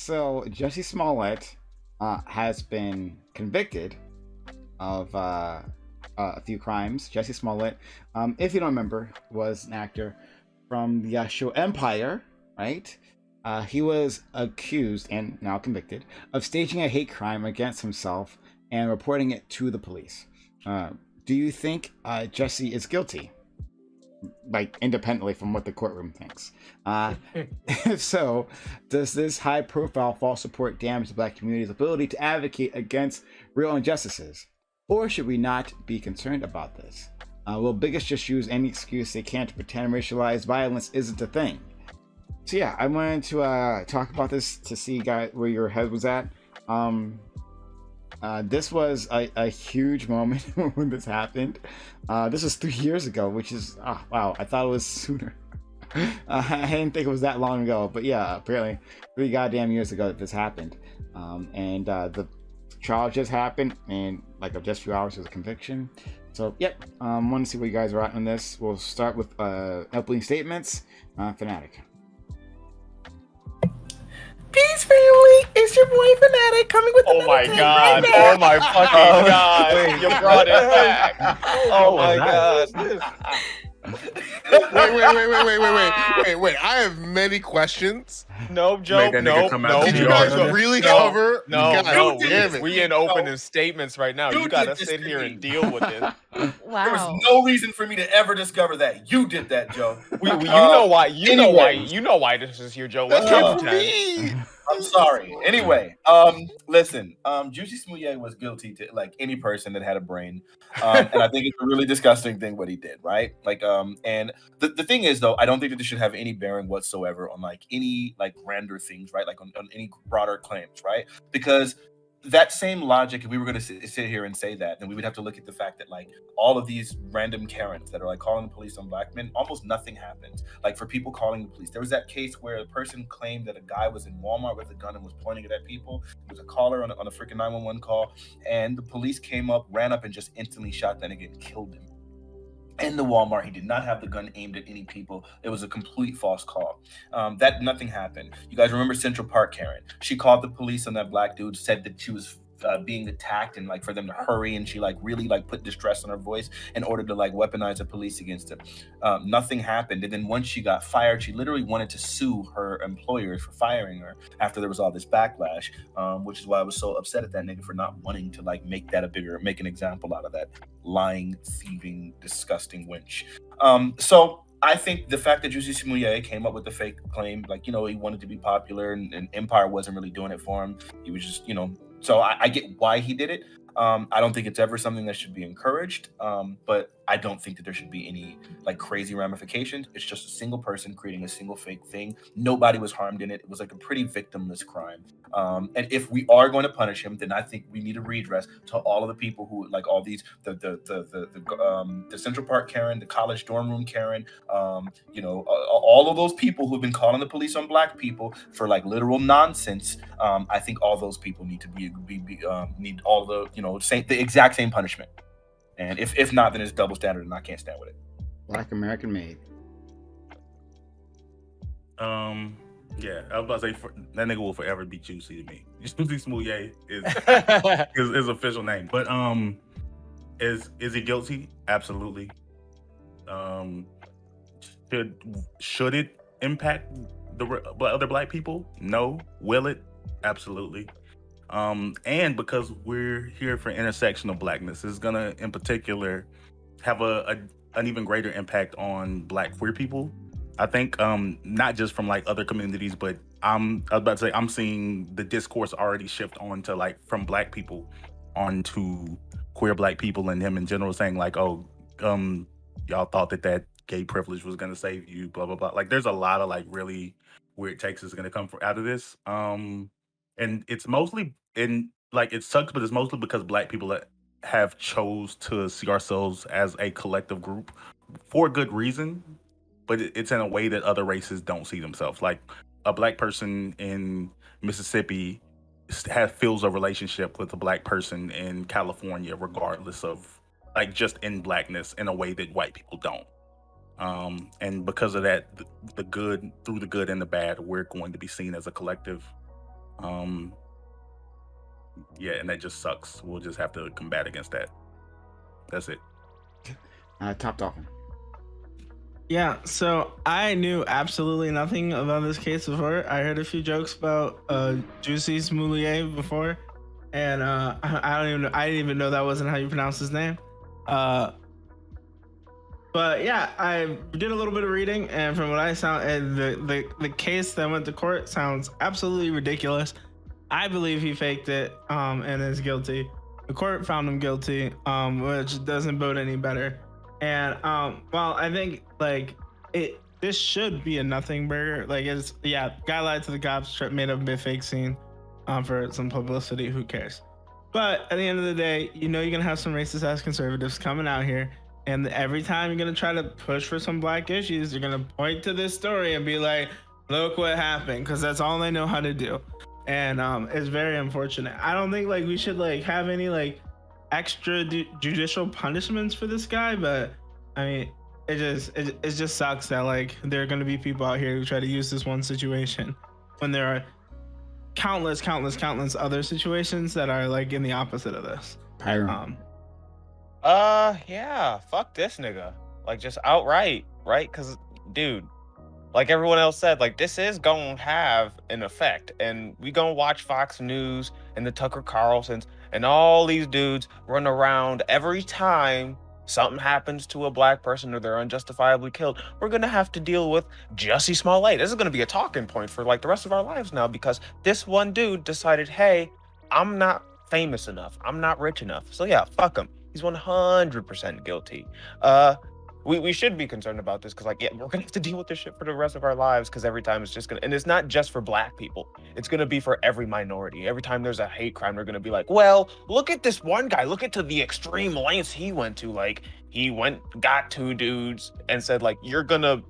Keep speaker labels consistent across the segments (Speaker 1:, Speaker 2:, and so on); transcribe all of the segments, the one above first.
Speaker 1: So Jussie Smollett has been convicted of a few crimes. Jussie Smollett, if you don't remember, was an actor from the show Empire, right? He was accused and now convicted of staging a hate crime against himself and reporting it to the police. Do you think Jussie is guilty? Like independently from what the courtroom thinks. If so, does this high-profile false report damage the Black community's ability to advocate against real injustices, or should we not be concerned about this? Will bigots just use any excuse they can to pretend racialized violence isn't a thing? So yeah, I wanted to talk about this to see, guys, where your head was at. This was a huge moment when this happened. This was 3 years ago, which is, wow, I thought it was sooner. I didn't think it was that long ago, but yeah, apparently 3 goddamn years ago that this happened. And the trial just happened, and like just a few hours was a conviction. So, yep, want to see where you guys are at on this. We'll start with opening statements. Fanatic.
Speaker 2: Peace, family! It's your boy Fanatic coming with
Speaker 3: Oh my god!
Speaker 2: Right
Speaker 3: Oh my fucking god! You brought it back! Oh my god!
Speaker 4: Wait! I have many questions.
Speaker 3: No, Joe. No.
Speaker 4: Did you guys really cover?
Speaker 3: No.
Speaker 4: Damn it.
Speaker 3: We in opening statements right now. You gotta sit here and deal with this.
Speaker 2: Wow.
Speaker 5: There was no reason for me to ever discover that. You did that, Joe.
Speaker 3: You know why? You know why this is here, Joe. What's your time?
Speaker 5: I'm sorry. Anyway, listen, Jussie Smollett was guilty to like any person that had a brain. And I think it's a really disgusting thing what he did, right? Like, and the thing is though, I don't think that this should have any bearing whatsoever on like any like grander things, right? Like on any broader claims, right? Because that same logic, if we were going to sit here and say that, then we would have to look at the fact that like all of these random Karens that are like calling the police on Black men, almost nothing happens. Like for people calling the police, there was that case where a person claimed that a guy was in Walmart with a gun and was pointing it at people. It was a caller on a freaking 911 call, and the police came up, ran up, and just instantly shot that nigga and killed him. In the Walmart, he did not have the gun aimed at any people. It was a complete false call. That nothing happened. You guys remember Central Park Karen? She called the police on that Black dude, said that she was being attacked and like for them to hurry, and she like really like put distress on her voice in order to like weaponize the police against him. Nothing happened, and then once she got fired, she literally wanted to sue her employers for firing her after there was all this backlash, which is why I was so upset at that nigga for not wanting to like make an example out of that lying, thieving, disgusting wench. So I think the fact that Jussie Smollett came up with the fake claim, like, you know, he wanted to be popular and Empire wasn't really doing it for him. He was just, you know, so I get why he did it. I don't think it's ever something that should be encouraged, but I don't think that there should be any like crazy ramifications. It's just a single person creating a single fake thing. Nobody was harmed in it. It was like a pretty victimless crime. And if we are going to punish him, then I think we need a redress to all of the people who like all these the Central Park Karen, the college dorm room Karen, you know, all of those people who've been calling the police on Black people for like literal nonsense. I think all those people need to need all the, you know, the exact same punishment. And if not, then it's double standard, and I can't stand with it.
Speaker 1: Black American made.
Speaker 6: Yeah, I was about to say that nigga will forever be Jussie to me. Jussie Smollett is his official name. But is he guilty? Absolutely. Should it impact the other Black people? No. Will it? Absolutely. And because we're here for intersectional Blackness, it's gonna in particular have an even greater impact on Black queer people. I think not just from like other communities, but I was about to say I'm seeing the discourse already shift on to like from Black people onto queer Black people, and him in general saying like, oh, y'all thought that gay privilege was gonna save you, blah blah blah. Like there's a lot of like really weird takes that's gonna come out of this. And it's mostly it sucks, but it's mostly because Black people that have chose to see ourselves as a collective group for a good reason, but it's in a way that other races don't see themselves. Like a Black person in Mississippi feels a relationship with a Black person in California, regardless of like just in Blackness, in a way that white people don't. And because of that, the good, through the good and the bad, we're going to be seen as a collective. Yeah, and that just sucks. We'll just have to combat against that. That's it.
Speaker 1: Top Dolphin.
Speaker 2: Yeah, so I knew absolutely nothing about this case before. I heard a few jokes about Jussie Smollett before, and I didn't even know that wasn't how you pronounce his name. But yeah, I did a little bit of reading, and from what I sound, the case that went to court sounds absolutely ridiculous. I believe he faked it and is guilty. The court found him guilty, which doesn't bode any better. And well, I think like this should be a nothing burger. Like it's guy lied to the cops, made up a fake scene for some publicity. Who cares? But at the end of the day, you know you're gonna have some racist ass conservatives coming out here, and every time you're gonna try to push for some black issues, you're gonna point to this story and be like, "Look what happened," because that's all they know how to do. And it's very unfortunate. I don't think like we should like have any like extra judicial punishments for this guy, but I mean it just sucks that like there are going to be people out here who try to use this one situation when there are countless other situations that are like in the opposite of this.
Speaker 3: Yeah, fuck this nigga, like just outright, right? Because dude, like everyone else said, like this is gonna have an effect, and we gonna watch Fox News and the Tucker Carlsons and all these dudes run around every time something happens to a black person or they're unjustifiably killed. We're gonna have to deal with Jussie Smollett. This is gonna be a talking point for like the rest of our lives now, because this one dude decided, hey, I'm not famous enough, I'm not rich enough, so yeah, fuck him. He's 100% guilty. We should be concerned about this because, like, yeah, we're gonna have to deal with this shit for the rest of our lives, because every time it's just gonna, and it's not just for black people, it's gonna be for every minority. Every time there's a hate crime, they're gonna be like, well, look at this one guy, look at the extreme lengths he went to. Like, he got two dudes and said, like, you're gonna,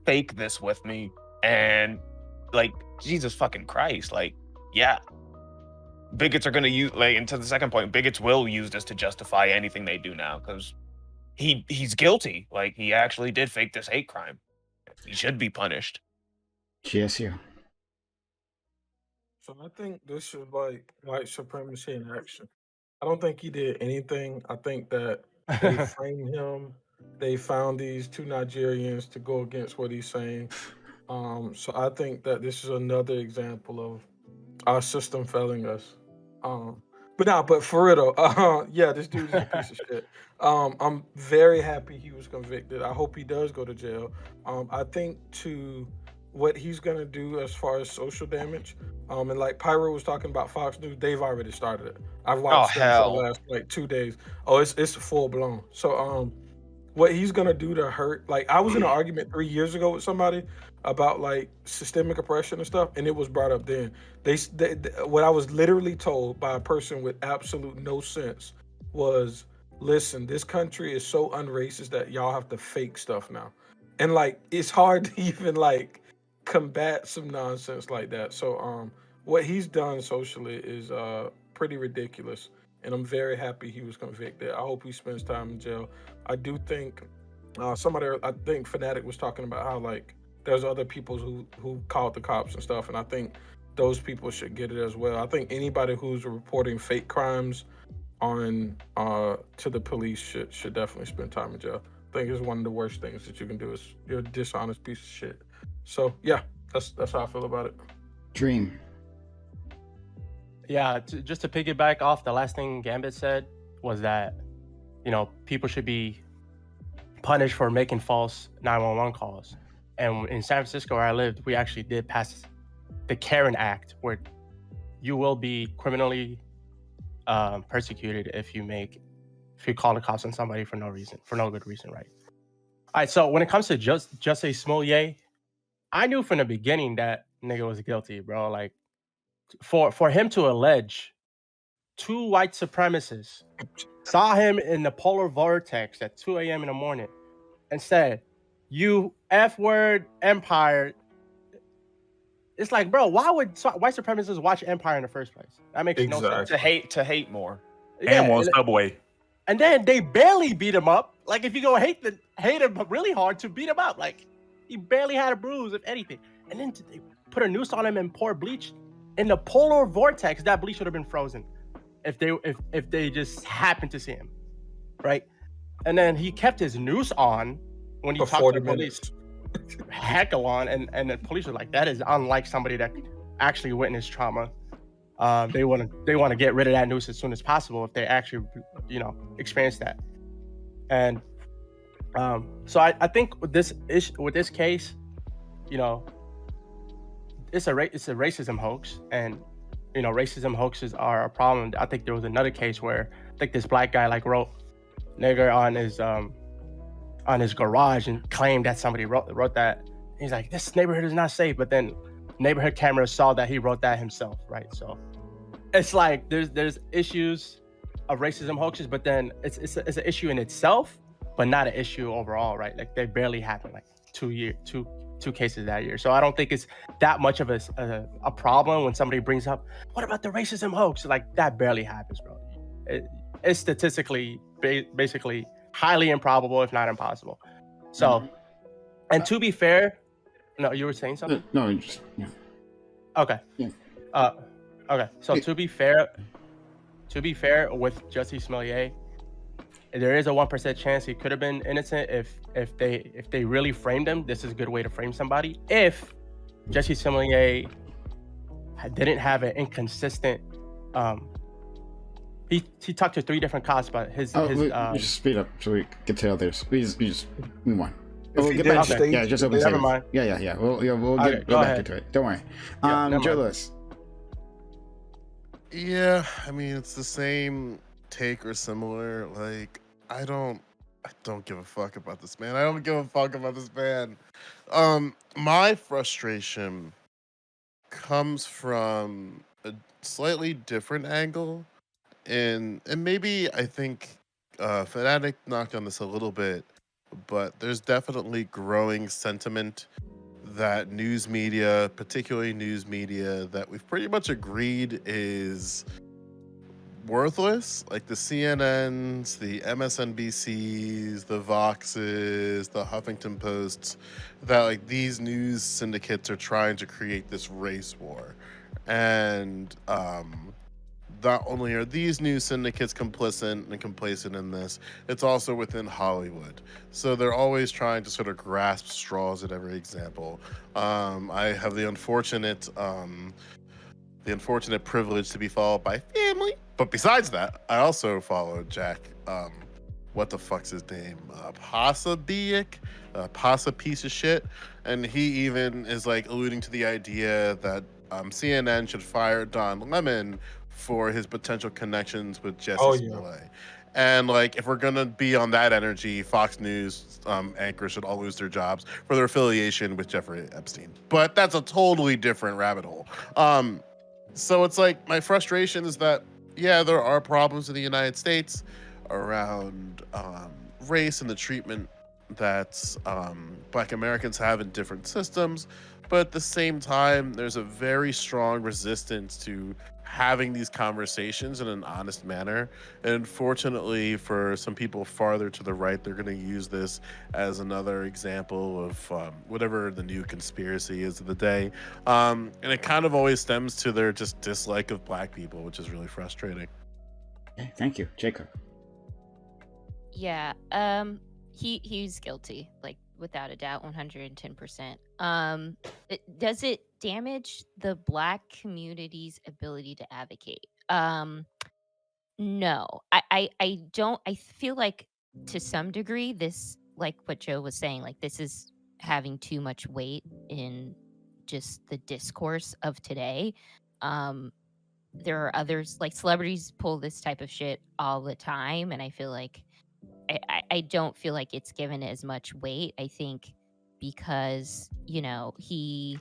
Speaker 3: fake this with me, and like, Jesus fucking Christ, like, yeah. Bigots are gonna use, like, and to the second point, bigots will use this to justify anything they do now, because he's guilty. Like, he actually did fake this hate crime. He should be punished.
Speaker 1: GSU.
Speaker 7: So I think this is like white supremacy in action. I don't think he did anything. I think that they framed him. They found these two Nigerians to go against what he's saying. So I think that this is another example of our system failing us. But for real though, yeah, this dude is a piece of shit. I'm very happy he was convicted. I hope he does go to jail. I think to what he's gonna do as far as social damage, and like Pyro was talking about Fox News, they've already started it. I've watched it for the last like 2 days. Oh, it's full blown. So what he's gonna do to hurt, like I was in an argument 3 years ago with somebody about like systemic oppression and stuff, and it was brought up then. They what I was literally told by a person with absolute no sense was, listen, this country is so unracist that y'all have to fake stuff now. And like it's hard to even like combat some nonsense like that. So what he's done socially is pretty ridiculous, and I'm very happy he was convicted. I hope he spends time in jail. I do think I think Fanatic was talking about how like there's other people who called the cops and stuff, and I think those people should get it as well. I think anybody who's reporting fake crimes on to the police should definitely spend time in jail. I think it's one of the worst things that you can do. Is you're a dishonest piece of shit. So yeah, that's how I feel about it.
Speaker 1: Dream.
Speaker 8: Yeah, just to piggyback off the last thing Gambit said was that, people should be punished for making false 911 calls. And in San Francisco, where I lived, we actually did pass the Karen Act, where you will be criminally persecuted if you call the cops on somebody for no good reason, right? All right, so when it comes to Jussie Smollett, I knew from the beginning that nigga was guilty, bro. Like, for him to allege 2 white supremacists saw him in the polar vortex at 2 a.m. in the morning and said, "You F-word Empire." It's like, bro, why would white supremacists watch Empire in the first place? That makes no sense.
Speaker 3: To hate more.
Speaker 6: And on Subway.
Speaker 8: And then they barely beat him up. Like, if you go hate him really hard to beat him up, like he barely had a bruise, if anything. And then they put a noose on him and pour bleach in the polar vortex, that bleach would have been frozen if they just happened to see him, right? And then he kept his noose on when he
Speaker 7: For
Speaker 8: talked
Speaker 7: 40
Speaker 8: to the police.
Speaker 7: minutes.
Speaker 8: Heckle on, and the police were like, that is unlike somebody that actually witnessed trauma. They want to get rid of that noose as soon as possible if they actually, experience that. And so I think with this case, it's a racism hoax, and racism hoaxes are a problem. I think there was another case where I think this black guy wrote "nigger" on his garage and claimed that somebody wrote that. He's like, this neighborhood is not safe, but then neighborhood cameras saw that he wrote that himself, right? So it's like there's issues of racism hoaxes, but then it's an issue in itself, but not an issue overall, right? Like they barely happened, like two cases that year. So I don't think it's that much of a problem when somebody brings up, what about the racism hoax? Like that barely happens, bro. It's statistically basically highly improbable, if not impossible. So, and to be fair, no, you were saying something?
Speaker 1: No, just yeah.
Speaker 8: Okay.
Speaker 1: Yeah.
Speaker 8: Okay. So to be fair with Jussie Smollett, there is a 1% chance he could have been innocent if they really framed him. This is a good way to frame somebody. If Jussie Smollett didn't have an inconsistent, he talked to 3 different cops, but his
Speaker 1: we just speed up so we get to others. We just move on.
Speaker 7: If he
Speaker 1: Get
Speaker 7: didn't
Speaker 1: back.
Speaker 7: state-
Speaker 1: Yeah, just open.
Speaker 8: Never mind.
Speaker 1: Yeah. We'll
Speaker 8: Okay,
Speaker 1: go back
Speaker 8: ahead.
Speaker 1: into it. Don't worry.
Speaker 8: Yeah, never
Speaker 1: J0e
Speaker 8: mind.
Speaker 1: Lewis.
Speaker 4: Yeah, I mean it's the same take or similar. Like I don't give a fuck about this man. I don't give a fuck about this man. My frustration comes from a slightly different angle, and maybe I think Fanatic knocked on this a little bit, but there's definitely growing sentiment that news media, particularly news media that we've pretty much agreed is worthless, like the CNNs, the MSNBCs, the Voxes, the Huffington Posts, that like these news syndicates are trying to create this race war. And not only are these news syndicates complicit and complacent in this, it's also within Hollywood. So they're always trying to sort of grasp straws at every example. I have the unfortunate privilege to be followed by family. But besides that, I also followed Jack. What the fuck's his name? Pasa Biek? Pasa piece of shit. And he even is like alluding to the idea that CNN should fire Don Lemon for his potential connections with Jussie Smollett. And like, if we're gonna be on that energy, Fox News anchors should all lose their jobs for their affiliation with Jeffrey Epstein. But that's a totally different rabbit hole. So it's like, my frustration is that, yeah, there are problems in the United States around race and the treatment that Black Americans have in different systems. But at the same time, there's a very strong resistance to having these conversations in an honest manner. And unfortunately, for some people farther to the right, they're going to use this as another example of whatever the new conspiracy is of the day. And it kind of always stems to their just dislike of Black people, which is really frustrating.
Speaker 1: Okay, thank you, Jacob.
Speaker 9: Yeah, he's guilty, like without a doubt, 110%. Does it damage the Black community's ability to advocate? No, I don't. I feel like to some degree, this, like what Joe was saying, like this is having too much weight in just the discourse of today. There are others, like celebrities pull this type of shit all the time, and I feel like I don't feel like it's given as much weight. I think because he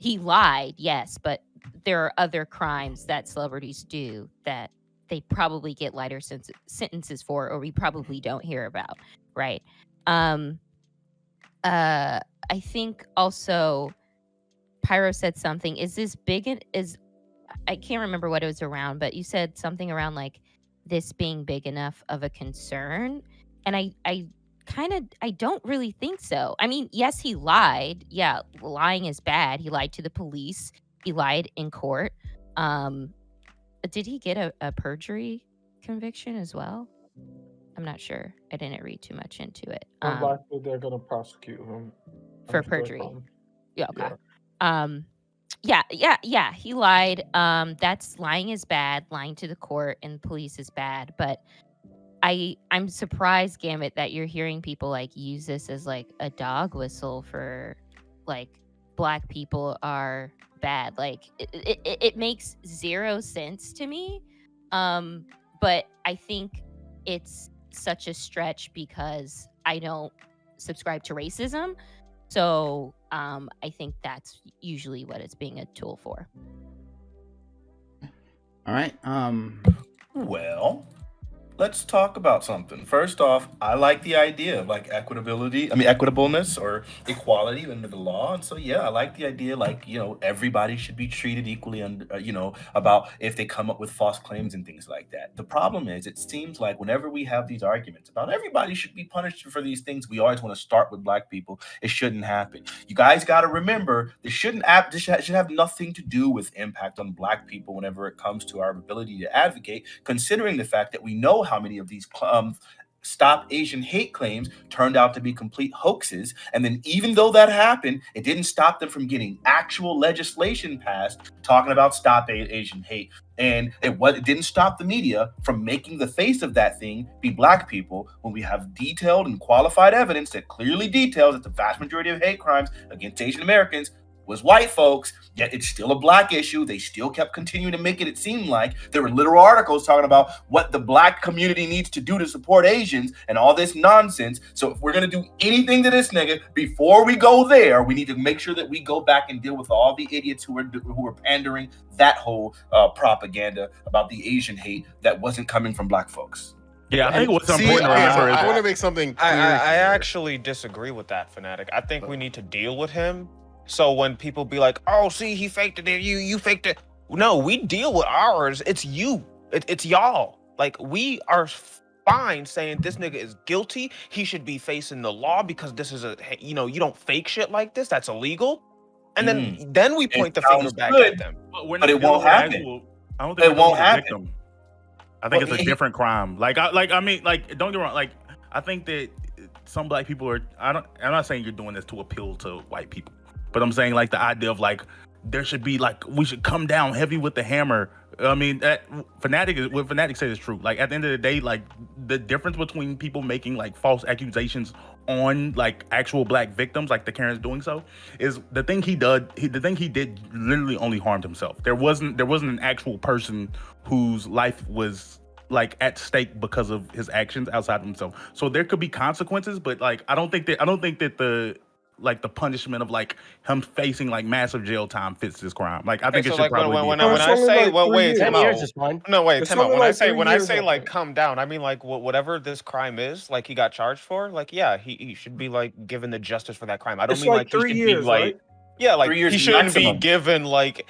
Speaker 9: lied, yes, but there are other crimes that celebrities do that they probably get lighter sentences for, or we probably don't hear about, right? I think also Pyro said something. Is this big? I can't remember what it was around, but you said something around like this being big enough of a concern, and I don't really think so. I mean, yes, he lied. Yeah, lying is bad. He lied to the police. he lied in court. Did he get a perjury conviction as well? I'm not sure. I didn't read too much into it.
Speaker 7: Unlikely they're gonna prosecute him
Speaker 9: For perjury. Yeah. Okay. Yeah. He lied. That's lying is bad. Lying to the court and police is bad. But I'm surprised, Gambit, that you're hearing people like use this as like a dog whistle for like Black people are bad. Like it makes zero sense to me. But I think it's such a stretch because I don't subscribe to racism. So I think that's usually what it's being a tool for.
Speaker 1: All right.
Speaker 5: Well, let's talk about something. First off, I like the idea of like equitableness or equality under the law. And so, yeah, I like the idea, like, everybody should be treated equally under, about if they come up with false claims and things like that. The problem is, it seems like whenever we have these arguments about everybody should be punished for these things, we always want to start with Black people. It shouldn't happen. You guys got to remember, this should have nothing to do with impact on Black people whenever it comes to our ability to advocate, considering the fact that we know how many of these Stop Asian Hate claims turned out to be complete hoaxes. And then even though that happened, it didn't stop them from getting actual legislation passed talking about Stop Asian Hate. And it didn't stop the media from making the face of that thing be Black people when we have detailed and qualified evidence that clearly details that the vast majority of hate crimes against Asian Americans was white folks, yet it's still a Black issue. They still kept continuing to make it seem like there were literal articles talking about what the Black community needs to do to support Asians and all this nonsense. So if we're going to do anything to this nigga, before we go there, we need to make sure that we go back and deal with all the idiots who are pandering that whole propaganda about the Asian hate that wasn't coming from Black folks.
Speaker 6: Yeah, I think what's important to remember is
Speaker 4: I want to make something clear.
Speaker 3: I actually disagree with that, Fanatic. I think we need to deal with him. So when people be like, "Oh, see, he faked it, you faked it," no, we deal with ours. It's you, it's y'all. Like, we are fine saying this nigga is guilty. He should be facing the law because this is you don't fake shit like this. That's illegal. And then we point the finger back at them.
Speaker 4: But it won't happen.
Speaker 6: I don't think
Speaker 4: it won't happen.
Speaker 6: Victim. I think it's a different crime. I mean, don't get me wrong. Like, I think that some Black people are. I'm not saying you're doing this to appeal to white people. But I'm saying, like, the idea of, like, there should be, like, we should come down heavy with the hammer. I mean, what Fanatic says is true. Like, at the end of the day, like, the difference between people making, like, false accusations on, like, actual Black victims, like the Karen's doing so, is the thing he did literally only harmed himself. There wasn't an actual person whose life was, like, at stake because of his actions outside of himself. So there could be consequences, but, like, I don't think that the punishment of, like, him facing, like, massive jail time fits this crime. Like, I think it should
Speaker 3: like
Speaker 6: probably
Speaker 3: when
Speaker 6: be.
Speaker 3: I say, well, wait,
Speaker 8: 10
Speaker 3: time
Speaker 8: years
Speaker 3: out.
Speaker 8: is fine.
Speaker 3: No, wait,
Speaker 7: It's
Speaker 3: time out.
Speaker 7: only
Speaker 3: When
Speaker 7: like 3
Speaker 3: I
Speaker 7: years,
Speaker 3: say
Speaker 7: I
Speaker 3: like
Speaker 7: think.
Speaker 3: come down, I mean, like, whatever this crime is, like, he got charged for, like, yeah, he should be, like, given the justice for that crime. I don't
Speaker 7: It's
Speaker 3: mean
Speaker 7: like
Speaker 3: like
Speaker 7: 3
Speaker 3: he should
Speaker 7: years,
Speaker 3: be like,
Speaker 7: right?
Speaker 3: yeah, like
Speaker 5: 3 years
Speaker 3: he shouldn't
Speaker 5: maximum.
Speaker 3: be given, like,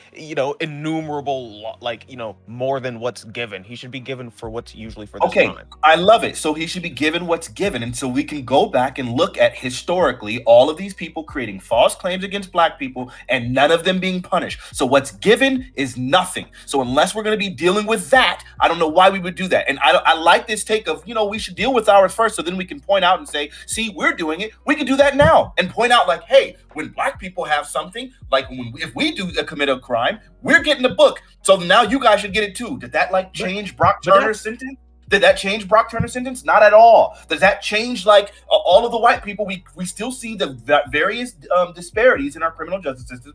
Speaker 3: innumerable, like, more than what's given. He should be given for what's usually for this
Speaker 5: Okay,
Speaker 3: crime.
Speaker 5: I love it. So he should be given what's given. And so we can go back and look at historically all of these people creating false claims against Black people and none of them being punished. So what's given is nothing. So unless we're going to be dealing with that, I don't know why we would do that. And I like this take of, we should deal with ours first. So then we can point out and say, see, we're doing it. We can do that now and point out, like, hey, when Black people have something, like if we do commit a crime, we're getting the book. So now you guys should get it too. Did that, like, change Brock Turner's sentence? Did that change Brock Turner's sentence? Not at all. Does that change, like, all of the white people? We still see the various disparities in our criminal justice system,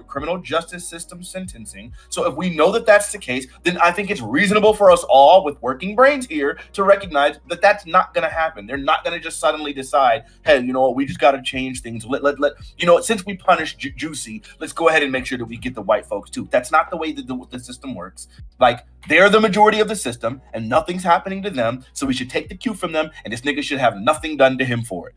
Speaker 5: criminal justice system sentencing. So if we know that that's the case, then I think it's reasonable for us all with working brains here to recognize that that's not going to happen. They're not going to just suddenly decide, hey, you know what, we just got to change things. Since we punished Jussie, let's go ahead and make sure that we get the white folks too. That's not the way that the system works. Like, they're the majority of the system and nothing's happening to them. So we should take the cue from them and this nigga should have nothing done to him for it.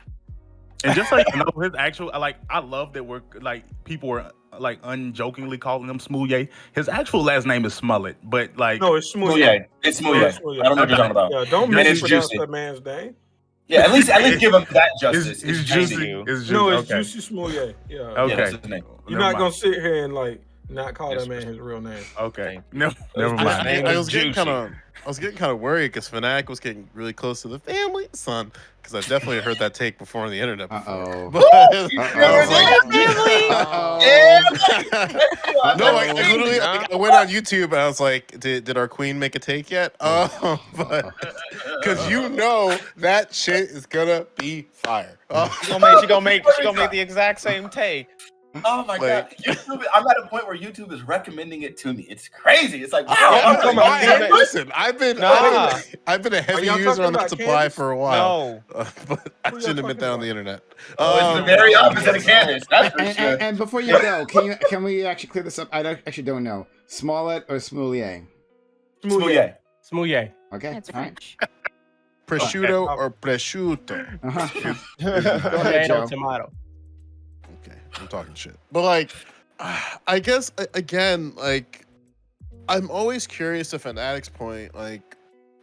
Speaker 6: And just like, his actual, like, I love that we're, like, people were, like, unjokingly calling him Smooye. His actual last name is Smollett, but, like,
Speaker 7: No, it's Smooye.
Speaker 5: It's Smooye.
Speaker 7: Smooye.
Speaker 5: I don't know what you're talking about.
Speaker 7: Yeah, don't
Speaker 5: And it's
Speaker 7: mispronounce
Speaker 5: Jussie.
Speaker 7: that man's name.
Speaker 5: Yeah, at least give him that justice.
Speaker 6: It's
Speaker 5: Jussie.
Speaker 6: Jussie.
Speaker 7: No, it's
Speaker 6: okay.
Speaker 7: Jussie Smollett. Yeah.
Speaker 6: Okay.
Speaker 5: Yeah, that's his name.
Speaker 7: You're not gonna sit here and, like, not call
Speaker 3: Yes,
Speaker 7: that man his real name.
Speaker 6: Okay. No,
Speaker 3: That's
Speaker 6: never
Speaker 3: my
Speaker 6: mind.
Speaker 3: name
Speaker 4: I
Speaker 3: is
Speaker 4: was getting
Speaker 3: Juicy.
Speaker 4: kind of worried because Fanatic was getting really close to the family son, because I definitely heard that take before on the internet before.
Speaker 1: Uh-oh.
Speaker 4: But I was like, no, I literally I went on YouTube and I was like, did our queen make a take yet? But because that shit is gonna be fire.
Speaker 3: She gonna make the exact same take.
Speaker 5: Oh my god,
Speaker 4: Like-
Speaker 5: YouTube! I'm at a point where YouTube is recommending it to me. It's crazy. It's like, wow,
Speaker 4: Yeah,
Speaker 5: all right,
Speaker 3: I've
Speaker 4: listen, I've been
Speaker 3: Nah.
Speaker 4: I've been a heavy
Speaker 7: y'all
Speaker 4: user
Speaker 7: talking
Speaker 4: on that
Speaker 7: about
Speaker 4: supply
Speaker 7: Candace?
Speaker 4: for a while,
Speaker 3: No.
Speaker 4: but I
Speaker 7: Who y'all
Speaker 4: shouldn't admit
Speaker 7: talking
Speaker 4: that on the
Speaker 7: about?
Speaker 4: internet.
Speaker 5: Oh, it's the very opposite of
Speaker 3: yes.
Speaker 5: Candace. That's for sure.
Speaker 1: And before you go, can we actually clear this up? Actually don't know. Smollett or Smoulier?
Speaker 5: Smoulier.
Speaker 8: Smoulier.
Speaker 1: Okay.
Speaker 9: That's
Speaker 1: all right.
Speaker 9: French.
Speaker 4: Prosciutto or prosciutto?
Speaker 1: Uh-huh.
Speaker 8: Go
Speaker 1: ahead, Joe.
Speaker 8: tomato.
Speaker 4: Okay, I'm talking shit. But like, I guess again, like, I'm always curious to Fanatic's point, like,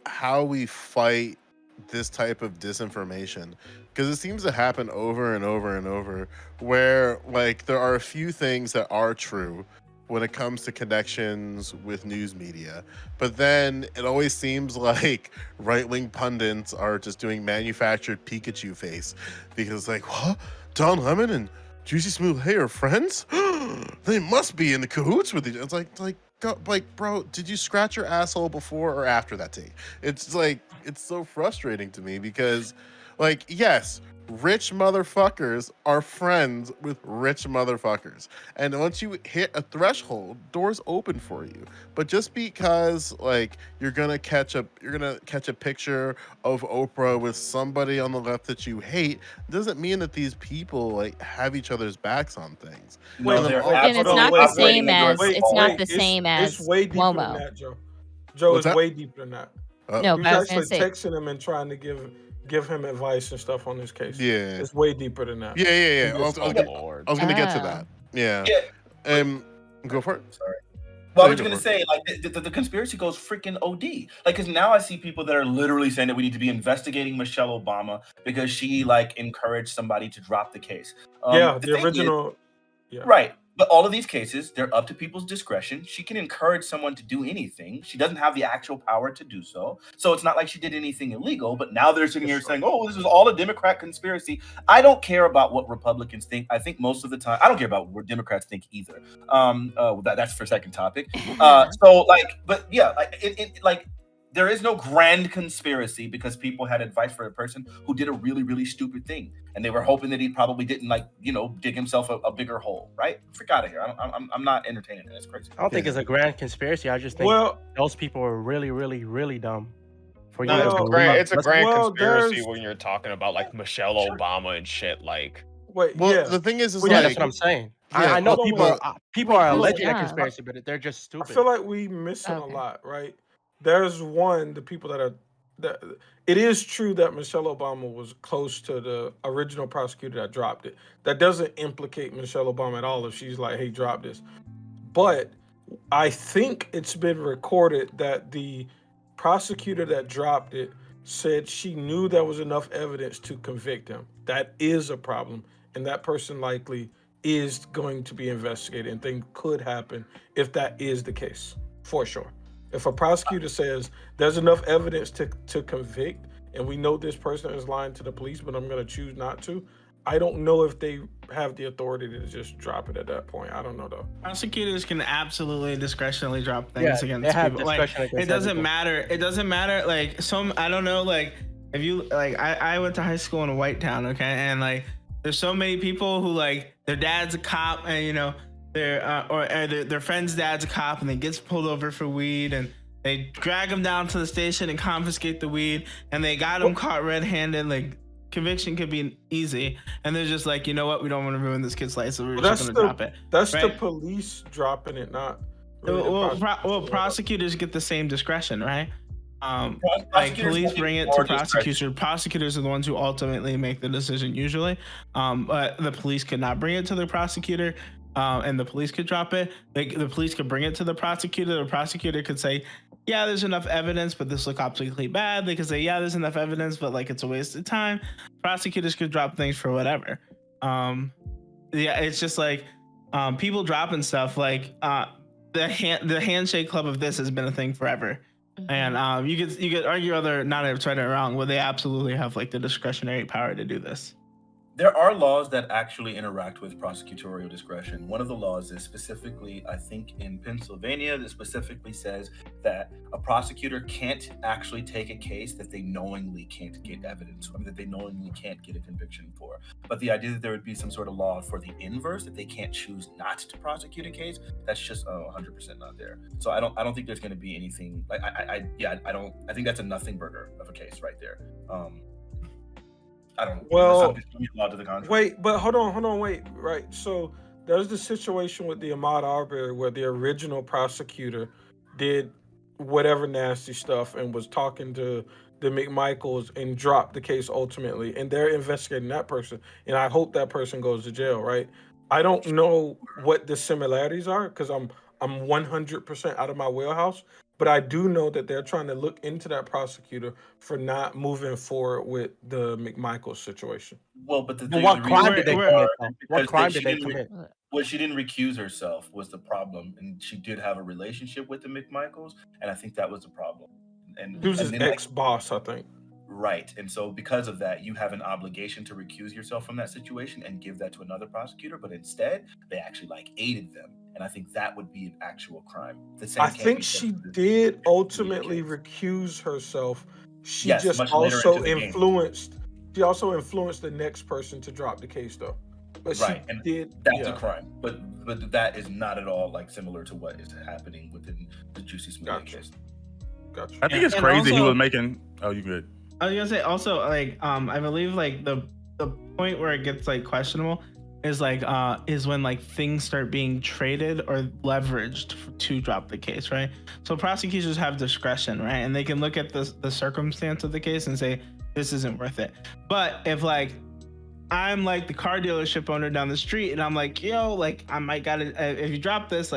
Speaker 4: how we fight this type of disinformation, because it seems to happen over and over and over, where like there are a few things that are true when it comes to connections with news media, but then it always seems like right-wing pundits are just doing manufactured Pikachu face, because like, what? Don Lemon and Jussie Smollett are friends? They must be in the cahoots with each other. It's like, bro, did you scratch your asshole before or after that take? It's like, it's so frustrating to me because, like, yes, rich motherfuckers are friends with rich motherfuckers. And once you hit a threshold, doors open for you. But just because like you're gonna catch a picture of Oprah with somebody on the left that you hate doesn't mean that these people like have each other's backs on things.
Speaker 5: No,
Speaker 7: Wait,
Speaker 5: they're
Speaker 9: And it's
Speaker 5: absolutely
Speaker 9: not the
Speaker 5: operating
Speaker 9: same
Speaker 5: in your
Speaker 9: as
Speaker 5: fault.
Speaker 9: it's not the same as
Speaker 7: it's way deeper than
Speaker 9: Cuomo.
Speaker 7: that, Joe. Joe,
Speaker 4: What's
Speaker 7: it's
Speaker 4: that?
Speaker 7: way deeper than that.
Speaker 9: No,
Speaker 7: We
Speaker 9: but I
Speaker 7: was
Speaker 9: was gonna
Speaker 7: actually
Speaker 9: say
Speaker 7: texting him and trying to give him advice and stuff on this case.
Speaker 4: Yeah.
Speaker 7: It's way deeper than that.
Speaker 4: Yeah.
Speaker 7: He just-
Speaker 4: I was gonna get to that. Yeah.
Speaker 5: Yeah.
Speaker 4: Go for it.
Speaker 5: Sorry. Well, I was
Speaker 4: Go
Speaker 5: gonna
Speaker 4: for
Speaker 5: say, like, the conspiracy goes freaking OD. Like, because now I see people that are literally saying that we need to be investigating Michelle Obama because she like encouraged somebody to drop the case.
Speaker 7: Yeah,
Speaker 5: the
Speaker 7: the
Speaker 5: thing is-
Speaker 7: original. Yeah.
Speaker 5: Right. But all of these cases, they're up to people's discretion. She can encourage someone to do anything. She doesn't have the actual power to do so. So it's not like she did anything illegal, but now they're sitting here saying, oh, this is all a Democrat conspiracy. I don't care about what Republicans think. I think most of the time, I don't care about what Democrats think either. That's for second topic. So like, but yeah, like there is no grand conspiracy because people had advice for a person who did a really, really stupid thing. And they were hoping that he probably didn't dig himself a bigger hole, right? Freak out of here. I'm not entertaining it. It's crazy.
Speaker 8: I don't think it's a grand conspiracy. I just think those people are really, really, really dumb. For you
Speaker 3: No,
Speaker 8: to
Speaker 3: it's a
Speaker 8: believe.
Speaker 3: grand
Speaker 7: Well,
Speaker 3: conspiracy
Speaker 7: there's-
Speaker 3: when you're talking about like Michelle Obama and shit. Like,
Speaker 7: Wait,
Speaker 4: Well,
Speaker 7: yeah.
Speaker 4: the thing is
Speaker 8: Well, yeah,
Speaker 4: like,
Speaker 8: that's what I'm saying.
Speaker 4: Yeah,
Speaker 8: I know
Speaker 4: hold on,
Speaker 8: people.
Speaker 4: but-
Speaker 8: People are
Speaker 9: Hold
Speaker 8: alleging a
Speaker 9: on.
Speaker 8: conspiracy, but they're just
Speaker 7: I
Speaker 8: stupid.
Speaker 7: feel like we missing
Speaker 9: Okay.
Speaker 7: a lot, right? There's the people that it is true that Michelle Obama was close to the original prosecutor that dropped it. That doesn't implicate Michelle Obama at all if she's like, hey, drop this. But I think it's been recorded that the prosecutor that dropped it said she knew there was enough evidence to convict him. That is a problem. And that person likely is going to be investigated, and things could happen if that is the case, for sure. If a prosecutor says there's enough evidence to convict, and we know this person is lying to the police, but I'm going to choose not to, I don't know if they have the authority to just drop it at that point. I don't know, though.
Speaker 2: Prosecutors can absolutely discretionally drop things
Speaker 8: Yeah, they
Speaker 2: against
Speaker 8: have
Speaker 2: people. Like,
Speaker 8: discretion against
Speaker 2: it doesn't
Speaker 8: everything.
Speaker 2: matter. It doesn't matter. Like, I don't know. Like, if you like, I went to high school in White Town, okay, and like, there's so many people who like their dad's a cop, and their friend's dad's a cop, and they gets pulled over for weed, and they drag him down to the station and confiscate the weed, and they got him caught red-handed. Like, conviction could be easy, and they're just like, you know what, we don't want to ruin this kid's life, so we're just gonna drop it.
Speaker 7: That's the
Speaker 2: right?
Speaker 7: police dropping it, not really the
Speaker 2: Well,
Speaker 7: prosecutor.
Speaker 2: prosecutors get the same discretion, right? Like,
Speaker 5: Prosecutors
Speaker 2: police
Speaker 5: get
Speaker 2: bring it
Speaker 5: more
Speaker 2: to prosecutors. Prosecutors are the ones who ultimately make the decision usually. But the police could not bring it to the prosecutor, and the police could drop it. The police could bring it to the prosecutor. The prosecutor could say, yeah, there's enough evidence, but this looks absolutely bad. They could say, yeah, there's enough evidence, but like it's a waste of time. Prosecutors could drop things for whatever. Yeah, it's just like people dropping stuff like the handshake club of this has been a thing forever. And you could argue whether or not it's right or wrong, but they absolutely have like the discretionary power to do this.
Speaker 5: There are laws that actually interact with prosecutorial discretion. One of the laws is specifically, I think in Pennsylvania, that specifically says that a prosecutor can't actually take a case that they knowingly can't get evidence, that they knowingly can't get a conviction for. But the idea that there would be some sort of law for the inverse, that they can't choose not to prosecute a case, that's just 100% not there. So I don't think there's going to be anything like I think that's a nothing burger of a case right there. I don't.
Speaker 7: Well,
Speaker 5: to the contrary.
Speaker 7: wait, but hold on, wait. Right. So there's the situation with the Ahmaud Arbery where the original prosecutor did whatever nasty stuff and was talking to the McMichaels and dropped the case ultimately, and they're investigating that person. And I hope that person goes to jail. Right. I don't know what the similarities are because I'm 100% out of my wheelhouse. But I do know that they're trying to look into that prosecutor for not moving forward with the McMichaels situation.
Speaker 5: Well, but
Speaker 8: what crime did they commit? What crime did they commit?
Speaker 5: Well, she didn't recuse herself was the problem, and she did have a relationship with the McMichaels, and I think that was the problem. And
Speaker 7: he was his ex-boss, I think.
Speaker 5: Right, and so because of that, you have an obligation to recuse yourself from that situation and give that to another prosecutor. But instead, they actually aided them. And I think that would be an actual crime.
Speaker 7: I think she did ultimately recuse herself. She just also influenced. She also influenced the next person to drop the case, though. But
Speaker 5: right, and that's a crime. But that is not at all similar to what is happening within the Jussie Smollett case.
Speaker 7: Gotcha.
Speaker 6: I think it's crazy he was making. Oh, you good?
Speaker 2: I was gonna say also I believe the point where it gets questionable is is when things start being traded or leveraged to drop the case, right? So prosecutors have discretion, right? And they can look at the circumstance of the case and say this isn't worth it. But if I'm the car dealership owner down the street and I'm yo, I might if you drop this,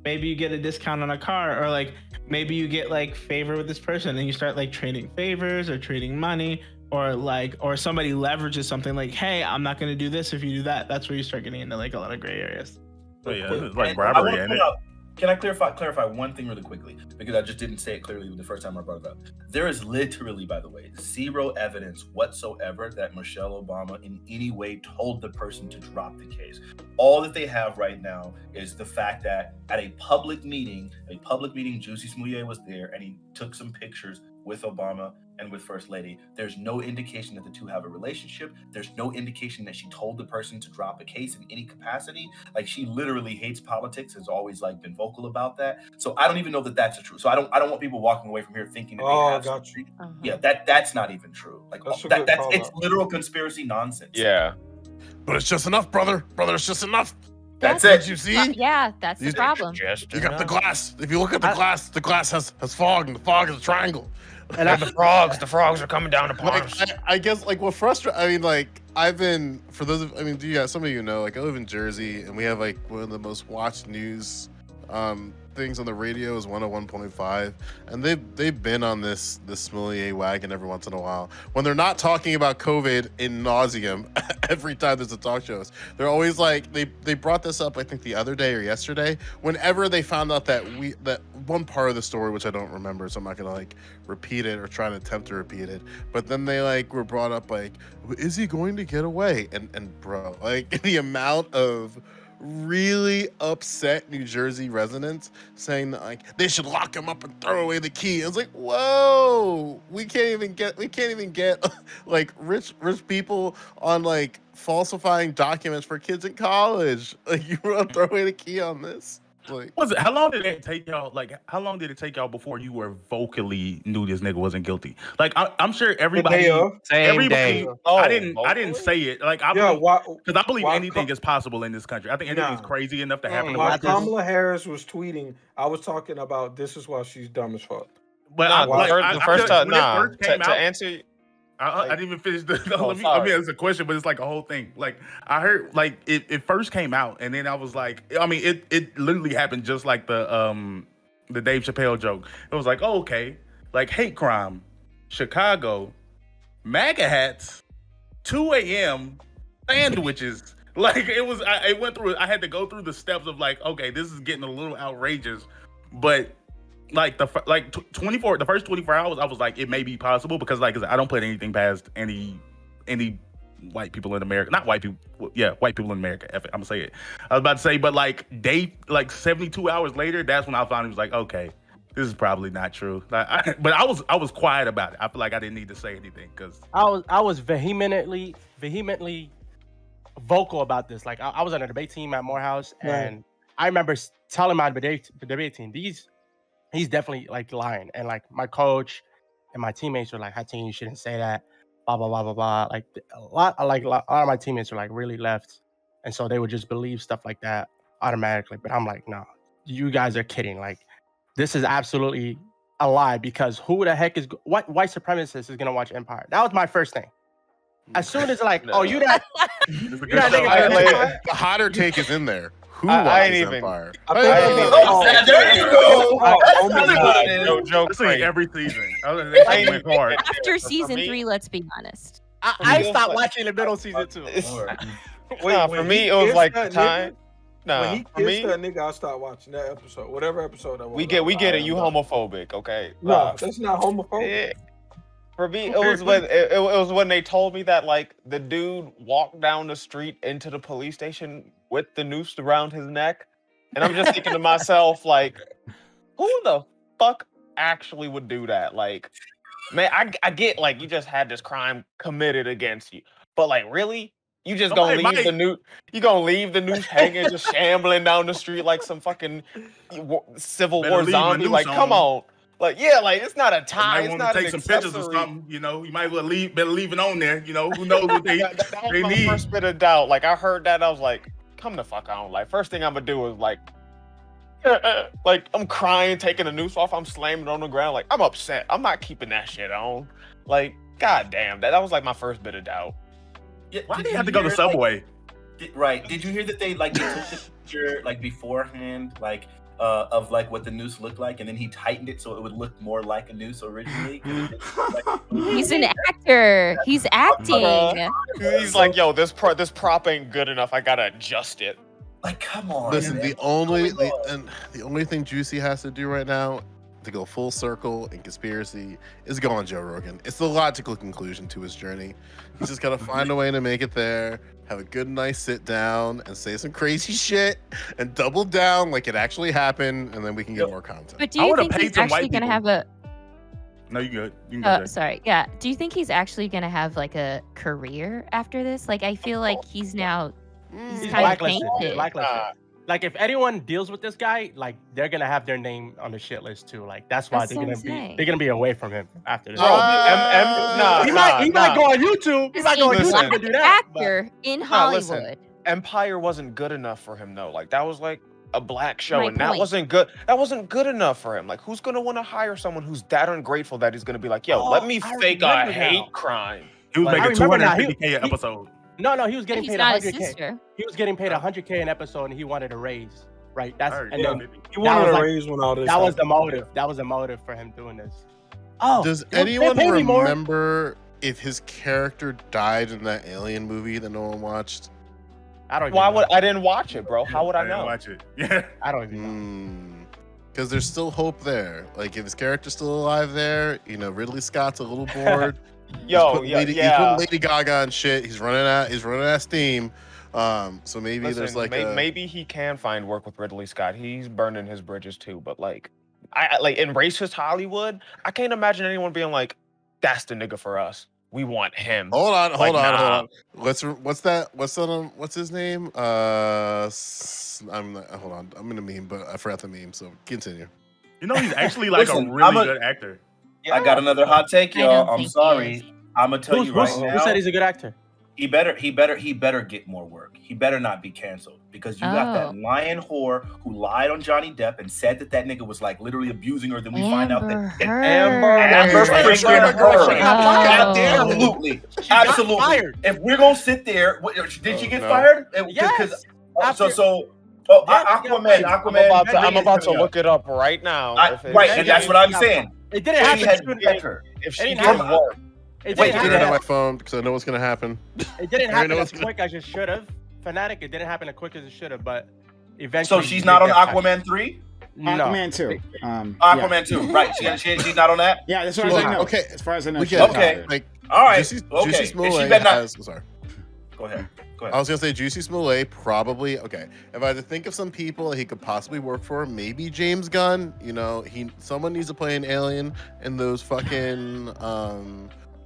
Speaker 2: maybe you get a discount on a car, or maybe you get favor with this person and you start trading favors or trading money, or somebody leverages something hey, I'm not going to do this if you do that. That's where you start getting into a lot of gray areas.
Speaker 6: Oh yeah, it's bribery, ain't it?
Speaker 5: Can I clarify one thing really quickly, because I just didn't say it clearly the first time I brought it up. There is literally, by the way, zero evidence whatsoever that Michelle Obama in any way told the person to drop the case. All that they have right now is the fact that at a public meeting, Jussie Smollett was there and he took some pictures with Obama and with First Lady. There's no indication that the two have a relationship. There's no indication that she told the person to drop a case in any capacity. She literally hates politics, has always been vocal about that. So I don't even know that that's true. So I don't want people walking away from here thinking that they have something. Yeah, that's not even true. It's literal conspiracy nonsense.
Speaker 3: Yeah.
Speaker 4: But it's just enough, brother. Brother, it's just enough.
Speaker 5: That's it.
Speaker 4: You see?
Speaker 9: Yeah, that's the problem.
Speaker 4: You got the glass. If you look at the glass has fog, and the fog is a triangle.
Speaker 3: And the frogs are coming down upon us.
Speaker 4: I guess what frustrates. I mean, I've been, for those of, some of you know, I live in Jersey, and we have one of the most watched news things on the radio is 101.5, and they've been on this Smollett wagon every once in a while. When they're not talking about COVID in nauseum every time there's a talk show, they're always they brought this up, I think the other day or yesterday, whenever they found out that one part of the story, which I don't remember, so I'm not gonna repeat it or try to attempt to repeat it, but then they were brought up is he going to get away? And bro, the amount of really upset New Jersey residents saying that they should lock him up and throw away the key. It's whoa, we can't even get rich people on falsifying documents for kids in college. You want to throw away the key on this?
Speaker 6: How long did it take y'all? How long did it take y'all before you were vocally knew this nigga wasn't guilty? I'm sure everybody.
Speaker 8: Same day.
Speaker 6: I didn't say it. Because I believe anything is possible in this country. I think anything's crazy enough to happen.
Speaker 7: While Kamala Harris was tweeting, I was talking about this is why she's dumb as fuck.
Speaker 3: But the first time, to answer.
Speaker 6: I didn't even finish the. It's a question, but it's a whole thing. I heard, it first came out, and then I was it literally happened just like the Dave Chappelle joke. It was oh, okay, hate crime, Chicago, MAGA hats, 2 a.m. sandwiches, Like it was, I went through. I had to go through the steps of like, okay, this is getting a little outrageous, but like the first 24 hours, I was like, it may be possible because like I don't put anything past any white people in America, not white people, white people in America. I'm gonna say it. I was about to say, but like 72 hours later, that's when I finally was like, okay, this is probably not true. But I was quiet about it. I feel like I didn't need to say anything because
Speaker 8: I was vehemently vocal about this. Like I was on a debate team at Morehouse, and I remember telling my debate team, he's definitely like lying. And like my coach and my teammates were like, Hatim, you shouldn't say that. Blah blah blah blah blah. Like a lot of my teammates were like really left, and so they would just believe stuff like that automatically. But I'm like, no, you guys are kidding. Like this is absolutely a lie because who the heck is what white supremacist is gonna watch Empire? That was my first thing. As soon as like, oh, you that
Speaker 4: The hotter take is in there. Who
Speaker 3: I ain't
Speaker 4: watches
Speaker 3: even.
Speaker 4: Empire?
Speaker 5: There you go.
Speaker 3: No joke.
Speaker 6: This ain't every season.
Speaker 3: I ain't hard.
Speaker 9: After
Speaker 3: For
Speaker 9: season
Speaker 3: me-
Speaker 9: 3, let's be honest.
Speaker 8: I stopped watching the middle season 2.
Speaker 3: Nah, for me, it was like the time.
Speaker 7: When
Speaker 3: Nah,
Speaker 7: he
Speaker 3: for
Speaker 7: kissed
Speaker 3: me,
Speaker 7: that nigga, I stopped watching that episode. Whatever episode that was.
Speaker 3: we get it. You homophobic, okay?
Speaker 7: No, that's not homophobic.
Speaker 3: Yeah. For me, it was when it was when they told me that like the dude walked down the street into the police station with the noose around his neck, and I'm just thinking to myself like, who the fuck actually would do that? Like, man, I get like you just had this crime committed against you, but like really, you just gonna leave the noose? You gonna leave the noose hanging, just shambling down the street like some fucking Civil War zombie? Like, come on. Like, yeah, like it's not a tie.
Speaker 6: You
Speaker 3: It's
Speaker 6: might
Speaker 3: not
Speaker 6: want to take
Speaker 3: an
Speaker 6: some pictures or
Speaker 3: accessory.
Speaker 6: something. You know, you might well better leave it on there. You know, who knows what they
Speaker 3: That was
Speaker 6: they
Speaker 3: my
Speaker 6: need.
Speaker 3: first bit of doubt. Like I heard that, I was like, "Come the fuck on!" Like first thing I'm gonna do is like I'm crying, taking the noose off. I'm slamming it on the ground. Like I'm upset. I'm not keeping that shit on. Like, goddamn, that was like my first bit of doubt.
Speaker 6: Why do you have to go to Subway?
Speaker 5: Right. Did you hear that they took the picture like beforehand, like of like what the noose looked like, and then he tightened it so it would look more like a noose originally? 'Cause it didn't look like a noose.
Speaker 9: He's an actor. He's acting.
Speaker 3: He's like, "Yo, this prop ain't good enough. I gotta adjust it."
Speaker 5: Like, come on.
Speaker 4: Listen,
Speaker 5: man.
Speaker 4: the only thing Jussie has to do right now to go full circle in conspiracy is go on Joe Rogan. It's the logical conclusion to his journey. He's just gotta find a way to make it there, have a good, nice sit down, and say some crazy shit, and double down like it actually happened, and then we can get more content.
Speaker 9: But do
Speaker 6: I
Speaker 9: you
Speaker 6: would've
Speaker 9: think
Speaker 6: paid
Speaker 9: he's
Speaker 6: some
Speaker 9: actually
Speaker 6: white
Speaker 9: going to
Speaker 6: people.
Speaker 9: have a...
Speaker 6: No, you good. You can go there.
Speaker 9: sorry. Yeah. Do you think he's actually going to have like a career after this? Like, I feel like he's now... He's
Speaker 8: He's
Speaker 9: kind of
Speaker 8: blacklisted.
Speaker 9: fainted.
Speaker 8: Blacklisted. Like if anyone deals with this guy, like they're gonna have their name on the shit list too. Like that's why
Speaker 9: That's insane.
Speaker 8: they're gonna be away from him after this.
Speaker 3: Bro, nah,
Speaker 8: he might go on YouTube. He might go on
Speaker 3: Listen.
Speaker 8: YouTube and do that. but-
Speaker 9: Actor in
Speaker 3: Nah,
Speaker 9: Hollywood.
Speaker 3: listen. Empire wasn't good enough for him though. Like that was like a black show,
Speaker 9: My
Speaker 3: and that
Speaker 9: point.
Speaker 3: wasn't good. That wasn't good enough for him. Like, who's gonna want to hire someone who's that ungrateful that he's gonna be like, "Yo,
Speaker 8: Oh,
Speaker 3: let me
Speaker 8: I
Speaker 3: fake a
Speaker 8: remember
Speaker 3: hate
Speaker 8: now.
Speaker 3: crime."
Speaker 6: He was
Speaker 8: Like, I
Speaker 6: making
Speaker 8: remember now,
Speaker 6: 250K an episode.
Speaker 8: No, he was getting
Speaker 9: He's
Speaker 8: paid
Speaker 9: not his
Speaker 8: 100K.
Speaker 9: sister.
Speaker 8: He was getting paid 100K an episode, and he wanted a raise. Right. That's
Speaker 6: Heard,
Speaker 8: and
Speaker 6: yeah.
Speaker 8: then
Speaker 7: He
Speaker 8: that
Speaker 7: wanted
Speaker 8: was
Speaker 7: to
Speaker 8: like-
Speaker 7: raise when all this.
Speaker 8: that was the
Speaker 7: happened.
Speaker 8: motive. That was the motive for him doing this. Oh,
Speaker 4: Does
Speaker 8: they
Speaker 4: anyone
Speaker 8: pay me more.
Speaker 4: remember if his character died in that Alien movie that no one watched?
Speaker 8: I don't. Even
Speaker 3: Why
Speaker 8: know.
Speaker 3: would I didn't watch it, bro? How would I
Speaker 6: didn't
Speaker 3: know?
Speaker 6: watch it. Yeah.
Speaker 8: I don't even know.
Speaker 4: Because there's still hope there. Like if his character's still alive there, Ridley Scott's a little bored.
Speaker 3: Yo,
Speaker 4: He's
Speaker 3: yeah.
Speaker 4: putting Lady Gaga and shit. He's running out steam. So maybe
Speaker 3: Listen,
Speaker 4: there's like
Speaker 3: maybe he can find work with Ridley Scott. He's burning his bridges too, but like, I like in racist Hollywood, I can't imagine anyone being like, "That's the nigga for us. We want him."
Speaker 4: Hold on.
Speaker 3: nah.
Speaker 4: What's his name? Hold on. I'm in a meme, but I forgot the meme. So continue.
Speaker 6: You know, he's actually like
Speaker 5: Listen,
Speaker 6: a really good actor.
Speaker 5: I got another hot take,
Speaker 9: I
Speaker 5: y'all.
Speaker 9: don't
Speaker 5: I'm
Speaker 9: think he
Speaker 5: sorry.
Speaker 9: is.
Speaker 5: I'm gonna tell you right
Speaker 8: Who
Speaker 5: now.
Speaker 8: said he's a good actor?
Speaker 5: He better get more work. He better not be canceled because you got that
Speaker 9: Oh.
Speaker 5: lying whore who lied on Johnny Depp and said that nigga was like literally abusing her. Then we find out that Amber freaking Heard. Absolutely. Absolutely.
Speaker 8: Fired.
Speaker 5: If we're gonna sit there, did she get
Speaker 4: no.
Speaker 5: fired?
Speaker 8: Yes.
Speaker 5: Aquaman.
Speaker 3: I'm about to look it up right now.
Speaker 5: Right, and that's what I'm saying.
Speaker 8: It didn't
Speaker 5: She had
Speaker 8: happen.
Speaker 5: to get her.
Speaker 3: If
Speaker 8: It
Speaker 3: she
Speaker 8: didn't
Speaker 3: did
Speaker 8: happen.
Speaker 3: work,
Speaker 8: It
Speaker 5: Wait,
Speaker 8: didn't
Speaker 4: Get it on
Speaker 8: happen.
Speaker 4: my phone because I know what's gonna happen.
Speaker 8: It didn't
Speaker 4: I
Speaker 8: happen
Speaker 4: know
Speaker 8: as
Speaker 4: it's gonna-
Speaker 8: quick as it should have. Fanatic, it didn't happen as quick as it should have, but eventually.
Speaker 5: So she's not on Aquaman 3?
Speaker 8: No.
Speaker 1: Aquaman 2.
Speaker 5: Aquaman 2, right. She's not on that?
Speaker 1: Yeah, as far as I know.
Speaker 4: Okay.
Speaker 1: As far as I know.
Speaker 4: We
Speaker 1: she's
Speaker 4: get
Speaker 1: not.
Speaker 5: Okay.
Speaker 4: Like,
Speaker 5: All right.
Speaker 4: Jussie
Speaker 5: Okay.
Speaker 4: Smollett
Speaker 5: better not-
Speaker 4: has. Sorry.
Speaker 5: Go ahead.
Speaker 4: I was gonna say Jussie Smollett probably. Okay, if I had to think of some people he could possibly work for, maybe James Gunn. You know, someone needs to play an alien in those fucking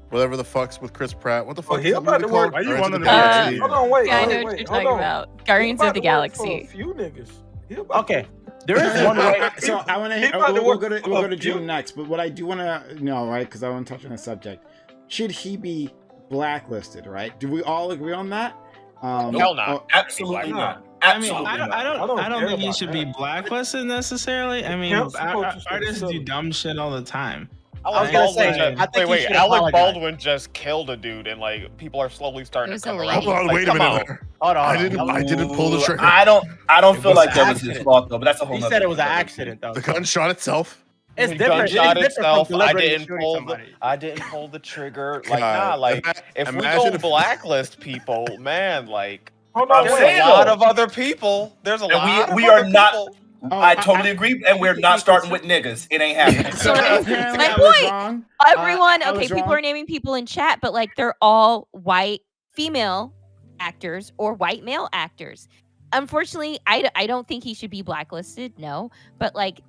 Speaker 4: whatever the fuck's with Chris Pratt. What the fuck?
Speaker 7: he
Speaker 4: is that
Speaker 7: about
Speaker 4: movie
Speaker 7: to work-
Speaker 4: called?
Speaker 6: Why you
Speaker 4: Guardians of
Speaker 6: running
Speaker 4: the
Speaker 6: the
Speaker 4: Galaxy.
Speaker 7: Hold on, wait.
Speaker 9: Yeah, I know
Speaker 7: wait,
Speaker 9: what
Speaker 7: wait,
Speaker 9: you're
Speaker 7: hold
Speaker 9: talking
Speaker 7: on.
Speaker 9: about. Guardians
Speaker 7: He
Speaker 9: of the
Speaker 7: about to work for
Speaker 9: Galaxy.
Speaker 7: A few niggas. He about
Speaker 8: Okay, there is one way.
Speaker 1: So I want to.
Speaker 7: about to
Speaker 1: We'll
Speaker 7: work
Speaker 1: go to
Speaker 7: for a
Speaker 1: June
Speaker 7: few-
Speaker 1: next. But what I do want to know, right? Because I want to touch on the subject. Should he be blacklisted? Right? Do we all agree on that?
Speaker 3: Hell no.
Speaker 5: Absolutely not.
Speaker 2: I mean,
Speaker 5: Absolutely
Speaker 2: I
Speaker 5: not.
Speaker 2: don't
Speaker 7: care
Speaker 2: think he
Speaker 7: about
Speaker 2: should
Speaker 7: that.
Speaker 2: be blacklisted necessarily. I mean,
Speaker 7: Council culture should
Speaker 2: artists
Speaker 7: be
Speaker 2: do
Speaker 7: silly.
Speaker 2: dumb shit all the time.
Speaker 3: Alec
Speaker 8: gonna
Speaker 3: Baldwin
Speaker 8: say,
Speaker 3: just,
Speaker 8: I think he
Speaker 3: wait,
Speaker 8: should
Speaker 3: Alec
Speaker 8: apologize.
Speaker 3: Baldwin just killed a dude, and like people are slowly starting
Speaker 9: It
Speaker 3: to
Speaker 9: was
Speaker 3: come
Speaker 9: a
Speaker 3: around.
Speaker 9: lady.
Speaker 4: Hold on,
Speaker 3: Like,
Speaker 4: wait a
Speaker 3: come
Speaker 4: minute.
Speaker 3: on.
Speaker 8: Hold on.
Speaker 4: I didn't pull the trigger.
Speaker 5: I don't feel
Speaker 8: was
Speaker 5: like
Speaker 8: an
Speaker 5: that was his
Speaker 8: accident.
Speaker 5: fault though, but that's a whole
Speaker 8: He
Speaker 5: nother
Speaker 8: said it was an
Speaker 5: subject.
Speaker 8: accident, though.
Speaker 4: The gun shot itself.
Speaker 8: It's
Speaker 3: He
Speaker 8: different. It's
Speaker 3: gunshot
Speaker 8: different
Speaker 3: itself.
Speaker 8: from
Speaker 3: I
Speaker 8: deliberately
Speaker 3: didn't
Speaker 8: shooting
Speaker 3: pull
Speaker 8: somebody.
Speaker 3: I didn't pull the trigger. Like
Speaker 4: God.
Speaker 3: nah, like if we
Speaker 4: Imagine
Speaker 3: go
Speaker 4: if-
Speaker 3: blacklist people, man, like
Speaker 7: Hold on,
Speaker 5: I'm
Speaker 3: there's
Speaker 7: wait.
Speaker 5: saying,
Speaker 3: a lot
Speaker 5: though.
Speaker 3: of other people. There's a
Speaker 5: And
Speaker 3: lot
Speaker 5: we
Speaker 3: of
Speaker 5: are
Speaker 3: other
Speaker 5: not-
Speaker 3: people.
Speaker 5: I totally agree, and we're not starting with niggas. It ain't happening.
Speaker 1: So
Speaker 9: Sorry.
Speaker 1: apparently
Speaker 9: My
Speaker 1: I was
Speaker 9: point.
Speaker 1: wrong.
Speaker 9: Everyone,
Speaker 1: I was
Speaker 9: okay, people
Speaker 1: wrong.
Speaker 9: are naming people in chat, but like they're all white female actors or white male actors. Unfortunately, I don't think he should be blacklisted. No, but like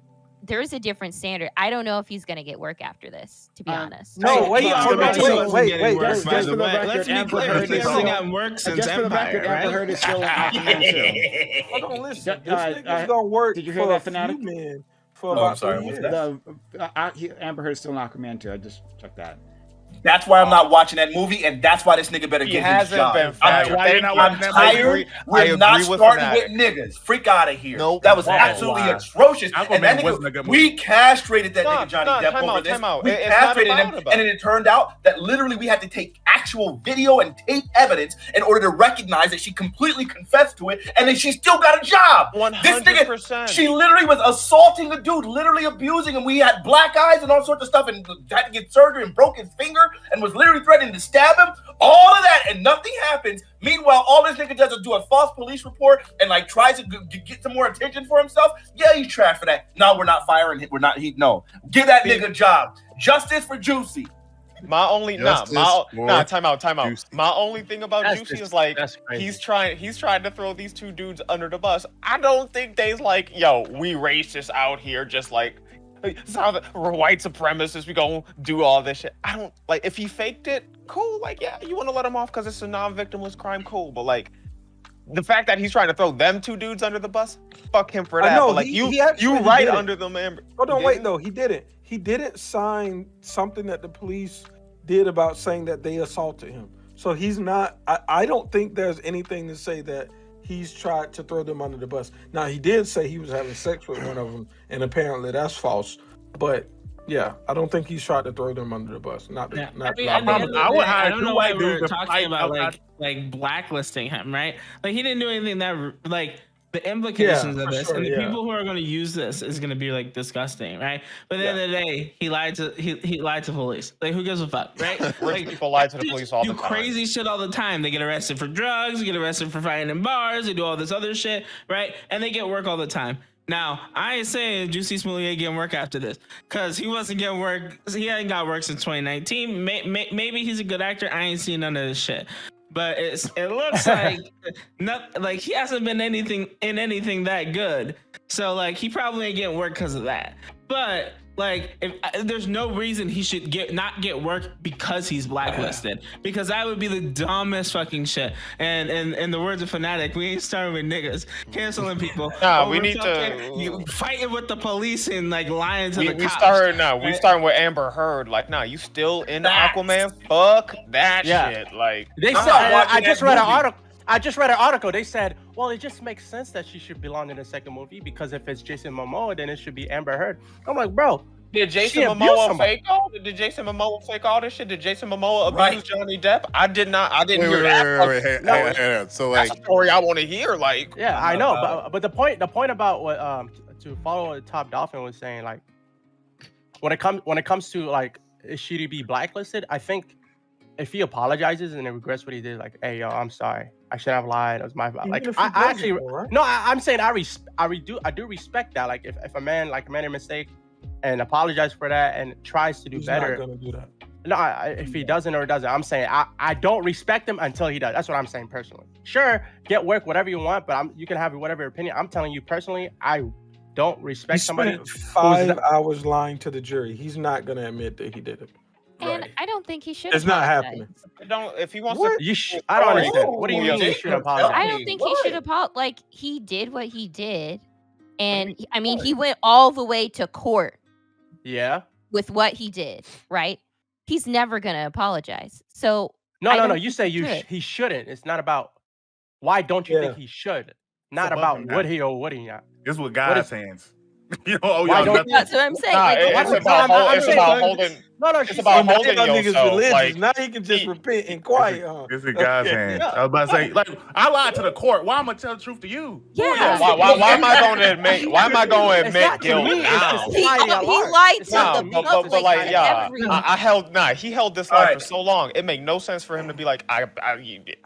Speaker 9: there's a different standard. I don't know if he's gonna get work after this, to be honest.
Speaker 7: No,
Speaker 1: Hey,
Speaker 7: wait,
Speaker 1: he
Speaker 7: hold
Speaker 1: already
Speaker 7: on,
Speaker 1: wasn't
Speaker 7: wait,
Speaker 2: getting
Speaker 7: wait,
Speaker 2: work,
Speaker 7: just
Speaker 2: by
Speaker 1: for
Speaker 2: the
Speaker 1: the
Speaker 2: way.
Speaker 1: record,
Speaker 2: Let's be
Speaker 1: Amber
Speaker 2: clear,
Speaker 1: Heard
Speaker 2: he
Speaker 1: is
Speaker 2: hasn't
Speaker 1: still-
Speaker 2: gotten work since
Speaker 1: Just for the
Speaker 2: Empire,
Speaker 1: record, Amber
Speaker 2: right?
Speaker 1: Heard is still in Aquaman 2.
Speaker 7: Hold on, listen. This
Speaker 1: Uh,
Speaker 7: nigga's gonna work
Speaker 1: did you hear
Speaker 7: for
Speaker 1: that,
Speaker 7: a
Speaker 1: Fanatic?
Speaker 7: few men for
Speaker 5: Oh, I'm
Speaker 7: about
Speaker 5: sorry,
Speaker 7: 3
Speaker 5: what's
Speaker 7: years.
Speaker 1: Amber Heard is still in Aquaman 2. I just checked that.
Speaker 5: That's why I'm not watching that movie, and that's why this nigga better
Speaker 3: He
Speaker 5: get his
Speaker 3: hasn't
Speaker 5: job.
Speaker 3: been
Speaker 5: I'm
Speaker 3: fired.
Speaker 6: Why you're not
Speaker 5: I'm
Speaker 6: watching that
Speaker 5: tired.
Speaker 6: movie?
Speaker 3: I
Speaker 5: We're not
Speaker 3: agree with
Speaker 5: starting
Speaker 3: Fanatic.
Speaker 5: with niggas. Freak out of here.
Speaker 3: Nope.
Speaker 5: That was
Speaker 3: Wow.
Speaker 5: absolutely
Speaker 3: Wow.
Speaker 5: atrocious.
Speaker 6: Aquaman
Speaker 5: And that
Speaker 6: wasn't a
Speaker 5: nigga,
Speaker 6: good
Speaker 5: we castrated that
Speaker 3: Stop,
Speaker 5: nigga Johnny
Speaker 3: stop,
Speaker 5: Depp
Speaker 3: time
Speaker 5: over
Speaker 3: out,
Speaker 5: this.
Speaker 3: time out.
Speaker 5: We
Speaker 3: It's not
Speaker 5: castrated him,
Speaker 3: about
Speaker 5: and then it turned out that literally we had to take actual video and tape evidence in order to recognize that she completely confessed to it, and then she still got a job. This nigga,
Speaker 3: 100%.
Speaker 5: she literally was assaulting a dude, literally abusing him. We had black eyes and all sorts of stuff, and had to get surgery and broke his finger, and was literally threatening to stab him. All of that, and nothing happens. Meanwhile, all this nigga does is do a false police report and like tries to get some more attention for himself. Yeah, he's trash for that. No, we're not firing him. We're not. No, give that nigga a job. Justice for Juicy.
Speaker 3: My only
Speaker 4: Justice
Speaker 3: time out.
Speaker 4: Juicy.
Speaker 3: My only thing about
Speaker 8: That's
Speaker 3: Juicy
Speaker 8: just-
Speaker 3: is like
Speaker 8: that's crazy.
Speaker 3: he's trying to throw these two dudes under the bus. I don't think they's like, yo, we racist out here, just like it's how we're white supremacists, we gonna do all this shit. I don't like if he faked it, cool. Like, yeah, you want to let him off because it's a non-victimless crime, cool. But like the fact that he's trying to throw them two dudes under the bus, fuck him for
Speaker 7: I
Speaker 3: that.
Speaker 7: know,
Speaker 3: But like
Speaker 7: he
Speaker 3: you
Speaker 7: actually
Speaker 3: right
Speaker 7: did it.
Speaker 3: under them, Amber.
Speaker 7: Hold on,
Speaker 3: You
Speaker 7: wait,
Speaker 3: didn't?
Speaker 7: though. He didn't. He didn't sign something that the police did about saying that they assaulted him. So he's not. I don't think there's anything to say that he's tried to throw them under the bus. Now he did say he was having sex with one of them, and apparently that's false. But yeah, I don't think he's tried to throw them under the bus. Not.
Speaker 2: Yeah.
Speaker 7: Not.
Speaker 2: I mean,
Speaker 7: not-
Speaker 2: at the end of the
Speaker 6: I would
Speaker 2: day,
Speaker 6: hire
Speaker 2: I don't
Speaker 6: two
Speaker 2: know
Speaker 6: white
Speaker 2: why we're
Speaker 6: dudes to
Speaker 2: talking
Speaker 6: fight
Speaker 2: about
Speaker 6: outside-
Speaker 2: like blacklisting him, right? Like he didn't do anything that like the implications
Speaker 7: Yeah,
Speaker 2: of
Speaker 7: for
Speaker 2: this
Speaker 7: sure,
Speaker 2: and the
Speaker 7: yeah.
Speaker 2: people who are going to use this is going to be like disgusting, right? But at the end of the day, he lied to police. Like who gives a fuck, right?
Speaker 3: Rich
Speaker 2: Like
Speaker 3: people lie to the
Speaker 2: dudes
Speaker 3: police all
Speaker 2: do
Speaker 3: the time.
Speaker 2: crazy shit all the time. They get arrested for drugs, they get arrested for fighting in bars, they do all this other shit, right? And they get work all the time. Now, I ain't saying Jussie Smollett getting work after this, because he wasn't getting work. He ain't got work since 2019. Maybe he's a good actor. I ain't seen none of this shit. But it looks like like he hasn't been anything that good. So like he probably ain't getting work because of that. But like if there's no reason he should not get work because he's blacklisted, because that would be the dumbest fucking shit. And in the words of Fanatic, we ain't starting with niggas canceling people.
Speaker 3: Nah, we
Speaker 2: over
Speaker 3: need to-
Speaker 2: you fighting with the police and like lying to the
Speaker 3: We
Speaker 2: cops.
Speaker 3: we starting with Amber Heard. Like, nah, you still in the Aquaman? Fuck that
Speaker 8: Yeah.
Speaker 3: shit. Like,
Speaker 8: They
Speaker 5: I'm
Speaker 8: said,
Speaker 5: not watching
Speaker 8: I just
Speaker 5: that
Speaker 8: read an
Speaker 5: movie.
Speaker 8: article. I just read an article. They said, well, it just makes sense that she should belong in the second movie because if it's Jason Momoa, then it should be Amber Heard. I'm like, bro,
Speaker 3: did Jason
Speaker 8: She abused
Speaker 3: Momoa
Speaker 8: somebody.
Speaker 3: fake all? Did Jason Momoa fake all this shit? Did Jason Momoa abuse
Speaker 5: Right.
Speaker 3: Johnny Depp? I didn't
Speaker 4: Wait,
Speaker 3: hear that.
Speaker 4: wait. Hey,
Speaker 3: No,
Speaker 4: hey. So like,
Speaker 3: that's a story I want to hear. Like,
Speaker 8: yeah, I know, but the point about what to follow what Top Dolphin was saying, like when it comes to like is she to be blacklisted, I think if he apologizes and then regrets what he did, like, hey yo, I'm sorry, I shouldn't have lied. It was my fault.
Speaker 7: Even
Speaker 8: Like
Speaker 7: if he
Speaker 8: I
Speaker 7: doesn't,
Speaker 8: actually
Speaker 7: though, right?
Speaker 8: no, I'm saying I do respect that. Like if a man made a mistake and apologizes for that and tries to do
Speaker 7: He's
Speaker 8: better.
Speaker 7: not gonna do that.
Speaker 8: No, if he doesn't or doesn't, I'm saying I don't respect him until he does. That's what I'm saying personally. Sure, get work whatever you want, but you can have whatever opinion. I'm telling you personally, I don't respect
Speaker 7: He
Speaker 8: somebody.
Speaker 7: spent 5 hours lying to the jury. He's not gonna admit that he did it.
Speaker 9: And
Speaker 5: Right.
Speaker 9: I don't think he should.
Speaker 7: It's not
Speaker 9: apologize.
Speaker 7: happening.
Speaker 3: Don't if he wants
Speaker 7: What?
Speaker 3: to.
Speaker 8: I don't understand. What do you
Speaker 5: Whoa,
Speaker 8: mean you
Speaker 5: Jacob,
Speaker 8: should
Speaker 5: tell
Speaker 8: apologize?
Speaker 9: I
Speaker 5: me.
Speaker 9: don't think
Speaker 5: What?
Speaker 9: he should apologize. Like he did what he did, and I mean he went all the way to court
Speaker 8: Yeah.
Speaker 9: with what he did. Right? He's never gonna apologize. So
Speaker 8: No.
Speaker 9: don't
Speaker 8: You
Speaker 9: think
Speaker 8: say
Speaker 9: he should.
Speaker 8: he shouldn't. It's not about why don't you think
Speaker 7: Yeah.
Speaker 8: he should. Not
Speaker 6: above
Speaker 8: about
Speaker 6: him
Speaker 8: would
Speaker 6: now.
Speaker 8: he or would he not.
Speaker 6: This is what God's hands. You know,
Speaker 8: Why
Speaker 6: y'all
Speaker 8: don't-
Speaker 6: nothing.
Speaker 9: That's what I'm saying.
Speaker 3: Nah,
Speaker 9: Like,
Speaker 3: it's
Speaker 8: what-
Speaker 3: about
Speaker 8: no, I'm
Speaker 3: it's
Speaker 8: saying-
Speaker 3: about holding.
Speaker 8: No,
Speaker 3: It's
Speaker 8: she's
Speaker 3: about
Speaker 8: saying-
Speaker 3: holding
Speaker 7: That nigga's
Speaker 3: yourself.
Speaker 7: religious.
Speaker 3: Like
Speaker 7: Now he can just repent and quiet.
Speaker 6: This is God's hands. I was about to say, like, I lied to the court. Why am I gonna tell the truth to you?
Speaker 9: yeah.
Speaker 3: why am I going to admit? Why am I going to
Speaker 8: It's
Speaker 3: admit
Speaker 8: not to
Speaker 3: guilt
Speaker 8: me, it's
Speaker 3: now?
Speaker 8: to
Speaker 9: He,
Speaker 8: society at
Speaker 9: he
Speaker 8: large.
Speaker 9: lied
Speaker 8: It's
Speaker 9: to
Speaker 8: not
Speaker 9: the
Speaker 8: to me.
Speaker 9: public
Speaker 3: but like,
Speaker 9: and
Speaker 3: yeah,
Speaker 9: everyone.
Speaker 3: he held this
Speaker 5: All
Speaker 3: life
Speaker 5: right.
Speaker 3: for so long. It made no sense for him to be like,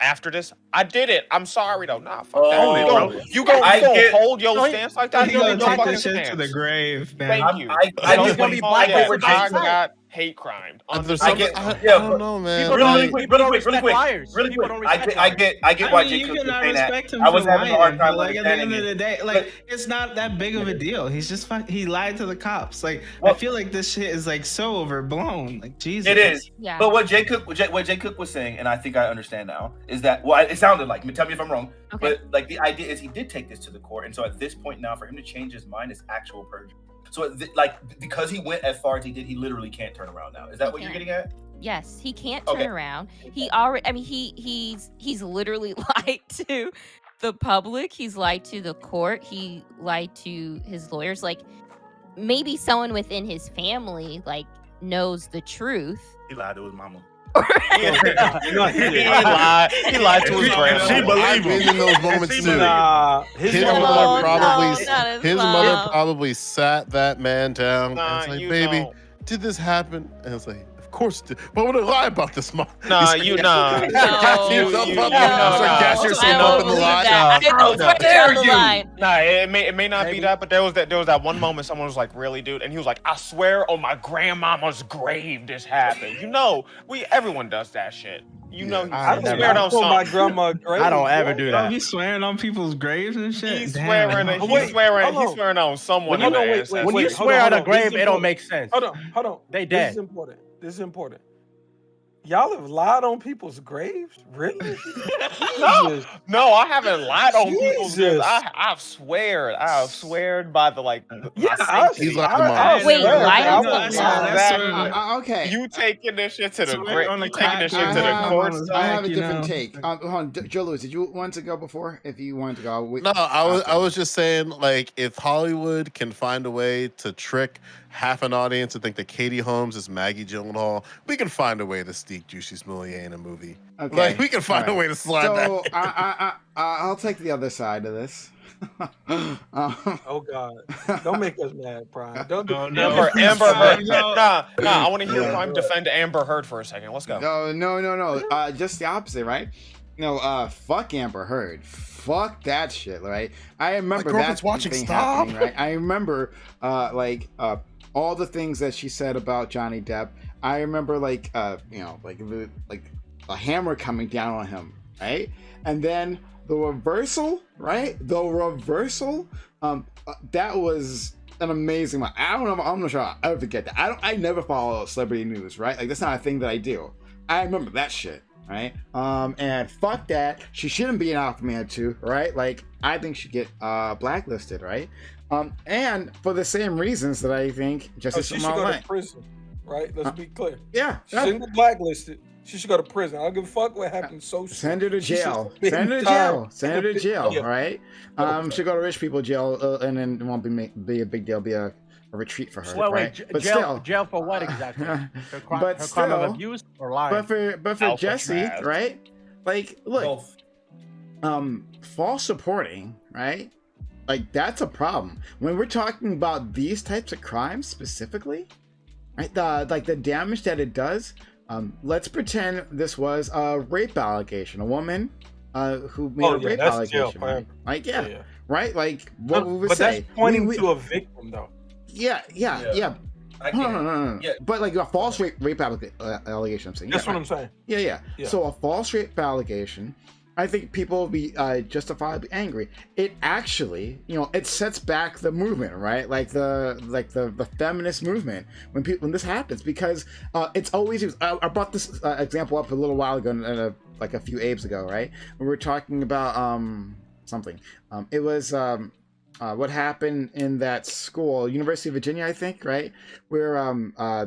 Speaker 3: after this, I did it. I'm sorry though. Nah, fuck that.
Speaker 5: Oh,
Speaker 3: You
Speaker 6: bro.
Speaker 3: gonna, you gonna,
Speaker 5: I
Speaker 3: you gonna
Speaker 5: get-
Speaker 3: hold your
Speaker 8: No, he-
Speaker 3: stance like that?
Speaker 2: He's
Speaker 3: You
Speaker 2: gonna
Speaker 3: hold your
Speaker 2: take
Speaker 3: fucking
Speaker 2: this shit to the
Speaker 3: stance.
Speaker 2: grave, man.
Speaker 3: Thank you.
Speaker 5: I
Speaker 3: Don't
Speaker 5: get
Speaker 3: gonna
Speaker 5: what
Speaker 3: be
Speaker 5: you-
Speaker 3: black
Speaker 5: I get what
Speaker 3: I
Speaker 5: Jake's saying.
Speaker 3: got hate crimed.
Speaker 4: There's
Speaker 5: I
Speaker 4: some,
Speaker 5: get-
Speaker 4: I
Speaker 5: yeah,
Speaker 4: don't
Speaker 5: but
Speaker 4: know, man.
Speaker 8: people
Speaker 5: Really
Speaker 8: don't
Speaker 5: quick,
Speaker 8: respect
Speaker 5: really quick.
Speaker 8: liars.
Speaker 5: Really
Speaker 8: People
Speaker 5: quick.
Speaker 8: don't
Speaker 5: I
Speaker 8: respect
Speaker 5: get
Speaker 2: I
Speaker 5: why
Speaker 2: mean,
Speaker 5: Jake
Speaker 2: you
Speaker 5: Cook was
Speaker 2: cannot
Speaker 5: saying that.
Speaker 2: respect him
Speaker 5: I was
Speaker 2: for
Speaker 5: having a hard
Speaker 2: lying,
Speaker 5: time
Speaker 2: but like at the end of
Speaker 5: understanding
Speaker 2: the
Speaker 5: it.
Speaker 2: day, like it's not that big of a deal. He's just he lied to the cops. Like I
Speaker 5: Well-
Speaker 2: feel like this shit is like so overblown. Like Jesus,
Speaker 5: It is.
Speaker 9: Yeah.
Speaker 5: But what Jay Cook was saying, and I think I understand now, is that it sounded like. Tell me if I'm wrong.
Speaker 9: Okay.
Speaker 5: But like the idea is he did take this to the court, and so at this point now, for him to change his mind is actual perjury. So because he went as far as he did, he literally can't turn around now. Is that
Speaker 9: He
Speaker 5: what you're
Speaker 9: can't.
Speaker 5: getting at?
Speaker 9: Yes, he can't turn
Speaker 5: Okay.
Speaker 9: around. He already. I mean, he's literally lied to the public. He's lied to the court. He lied to his lawyers. Like maybe someone within his family like knows the truth.
Speaker 6: He lied to his mama.
Speaker 3: He lied to his grandma.
Speaker 6: She believed
Speaker 4: I've been
Speaker 6: him.
Speaker 4: in those moments
Speaker 6: She
Speaker 4: too.
Speaker 7: Nah, his
Speaker 4: His
Speaker 9: No,
Speaker 4: mother
Speaker 9: no,
Speaker 4: probably,
Speaker 9: not his
Speaker 4: his
Speaker 9: mom.
Speaker 4: mother probably sat that man down
Speaker 3: Nah,
Speaker 4: and was like,
Speaker 3: you
Speaker 4: "Baby,
Speaker 3: know.
Speaker 4: did this happen?" And it's like, "Of course." Why would I lie about this, mom?
Speaker 3: Nah, you nah.
Speaker 9: No,
Speaker 4: Gas yourself
Speaker 3: you-
Speaker 4: up.
Speaker 3: no,
Speaker 4: Start
Speaker 3: no.
Speaker 4: gas
Speaker 9: I
Speaker 4: yourself
Speaker 9: won't
Speaker 4: up in the
Speaker 9: believe
Speaker 4: lie.
Speaker 9: that. I
Speaker 3: Bro,
Speaker 9: will swear
Speaker 5: dare
Speaker 9: down the
Speaker 5: you.
Speaker 9: line.
Speaker 3: Nah, it may not
Speaker 8: Maybe.
Speaker 3: be that, but there was that one moment someone was like, "Really, dude?" And he was like, "I swear on my grandmama's grave this happened." You know, everyone does that shit. You know,
Speaker 8: I
Speaker 3: he
Speaker 8: never-
Speaker 3: sweared on
Speaker 7: told my
Speaker 3: something.
Speaker 7: grandma.
Speaker 8: I don't ever do
Speaker 2: Bro,
Speaker 8: that.
Speaker 2: he's swearing on people's graves and shit.
Speaker 3: He's
Speaker 2: Damn.
Speaker 3: swearing.
Speaker 7: Wait,
Speaker 3: He's swearing.
Speaker 7: hold
Speaker 3: He's
Speaker 7: on.
Speaker 3: swearing on someone.
Speaker 7: Hold
Speaker 3: in
Speaker 7: on,
Speaker 3: the
Speaker 7: wait,
Speaker 3: ancestors.
Speaker 8: When you
Speaker 7: hold
Speaker 8: swear
Speaker 7: on,
Speaker 8: on a
Speaker 7: hold on. This
Speaker 8: grave,
Speaker 7: is
Speaker 8: it don't
Speaker 7: important.
Speaker 8: make sense.
Speaker 7: Hold on.
Speaker 8: They
Speaker 7: This
Speaker 8: dead.
Speaker 7: is important. This is important. Y'all have lied on people's graves? Really? Jesus.
Speaker 3: No, I haven't lied on people's
Speaker 7: Jesus.
Speaker 3: graves. I've sweared by the like.
Speaker 7: Yeah,
Speaker 3: my
Speaker 7: I
Speaker 3: sanctity.
Speaker 4: He's like, come on.
Speaker 7: I
Speaker 9: Wait,
Speaker 7: swear,
Speaker 9: lie
Speaker 7: I
Speaker 9: on
Speaker 7: was
Speaker 9: the
Speaker 7: lying.
Speaker 3: Exactly.
Speaker 1: Okay.
Speaker 3: You taking this shit to the
Speaker 2: Swear
Speaker 3: grave?
Speaker 2: on the
Speaker 3: You taking this shit
Speaker 2: crack,
Speaker 3: to the
Speaker 1: I
Speaker 3: court?
Speaker 2: have-
Speaker 1: I have a
Speaker 2: you
Speaker 1: different
Speaker 2: know.
Speaker 1: take. Hold on, J0e Lewis, did you want to go before? If you wanted to go, I'll wait.
Speaker 4: No, I was just saying, like, if Hollywood can find a way to trick half an audience to think that Katie Holmes is Maggie Gyllenhaal, we can find a way to sneak Jussie Smollett in a movie.
Speaker 1: Okay.
Speaker 4: Like, we can find a
Speaker 1: All right.
Speaker 4: way to slide
Speaker 1: So
Speaker 4: that.
Speaker 1: I'll take the other side of this.
Speaker 7: Oh God! Don't make us mad, Prime. Don't do.
Speaker 2: Oh, no.
Speaker 3: Amber Heard.
Speaker 2: No.
Speaker 3: Nah. I want to hear
Speaker 1: Yeah.
Speaker 3: Prime defend Amber Heard for a second. Let's go.
Speaker 1: No. Just the opposite, right? Fuck Amber Heard. Fuck that shit, right? I remember that
Speaker 4: girlfriend's watching,
Speaker 1: thing
Speaker 4: stop.
Speaker 1: happening, right? I remember, all the things that she said about Johnny Depp. I remember, a hammer coming down on him, right? And then the reversal, right? That was an amazing one. I'm not sure I'll ever forget that. I never follow celebrity news, right? Like, that's not a thing that I do. I remember that shit, right? And fuck that. She shouldn't be an Aquaman 2, right? Like, I think she get blacklisted, right? And for the same reasons that I think
Speaker 7: She
Speaker 1: Jussie
Speaker 7: should go to
Speaker 1: Smollett.
Speaker 7: prison, right? Let's be clear.
Speaker 1: Yeah.
Speaker 7: She shouldn't be blacklisted. She should go to prison. I don't give a fuck what happened socially.
Speaker 1: Send her to
Speaker 7: She should
Speaker 1: jail.
Speaker 7: spend
Speaker 1: Send her to
Speaker 7: time
Speaker 1: jail.
Speaker 7: in
Speaker 1: Send her to
Speaker 7: the
Speaker 1: jail,
Speaker 7: jail.
Speaker 1: right? She'll go to rich people jail, and then it won't be a big deal. Be a retreat for her,
Speaker 8: Wait,
Speaker 1: right? But
Speaker 8: jail for what exactly? Her crime,
Speaker 1: But
Speaker 8: her crime of
Speaker 1: still-
Speaker 8: abuse or lying?
Speaker 1: but for Jussie,
Speaker 3: Alcatraz.
Speaker 1: right? Like, look,
Speaker 5: Both.
Speaker 1: false reporting, right? Like, that's a problem when we're talking about these types of crimes specifically, right? The damage that it does. Let's pretend this was a rape allegation. A woman who made a rape
Speaker 7: that's jail
Speaker 1: allegation, right?
Speaker 7: forever.
Speaker 1: Like,
Speaker 7: Yeah.
Speaker 1: right? Like, what we would
Speaker 7: But
Speaker 1: say?
Speaker 7: that's pointing
Speaker 1: We-
Speaker 7: to a victim, though.
Speaker 1: Yeah.
Speaker 5: I
Speaker 1: No,
Speaker 5: can't.
Speaker 1: no.
Speaker 5: Yeah.
Speaker 1: But like a false rape allegation, I'm saying.
Speaker 7: That's
Speaker 1: Yeah,
Speaker 7: what I'm saying.
Speaker 1: Yeah.
Speaker 7: Yeah.
Speaker 1: So a false rape allegation, I think people will be justifiably angry. It actually, it sets back the movement, right? Like the feminist movement when this happens, because it's always. I brought this example up a little while ago, like a few Abes ago, right? We were talking about something. It was. What happened in that school, University of Virginia, I think, right? Where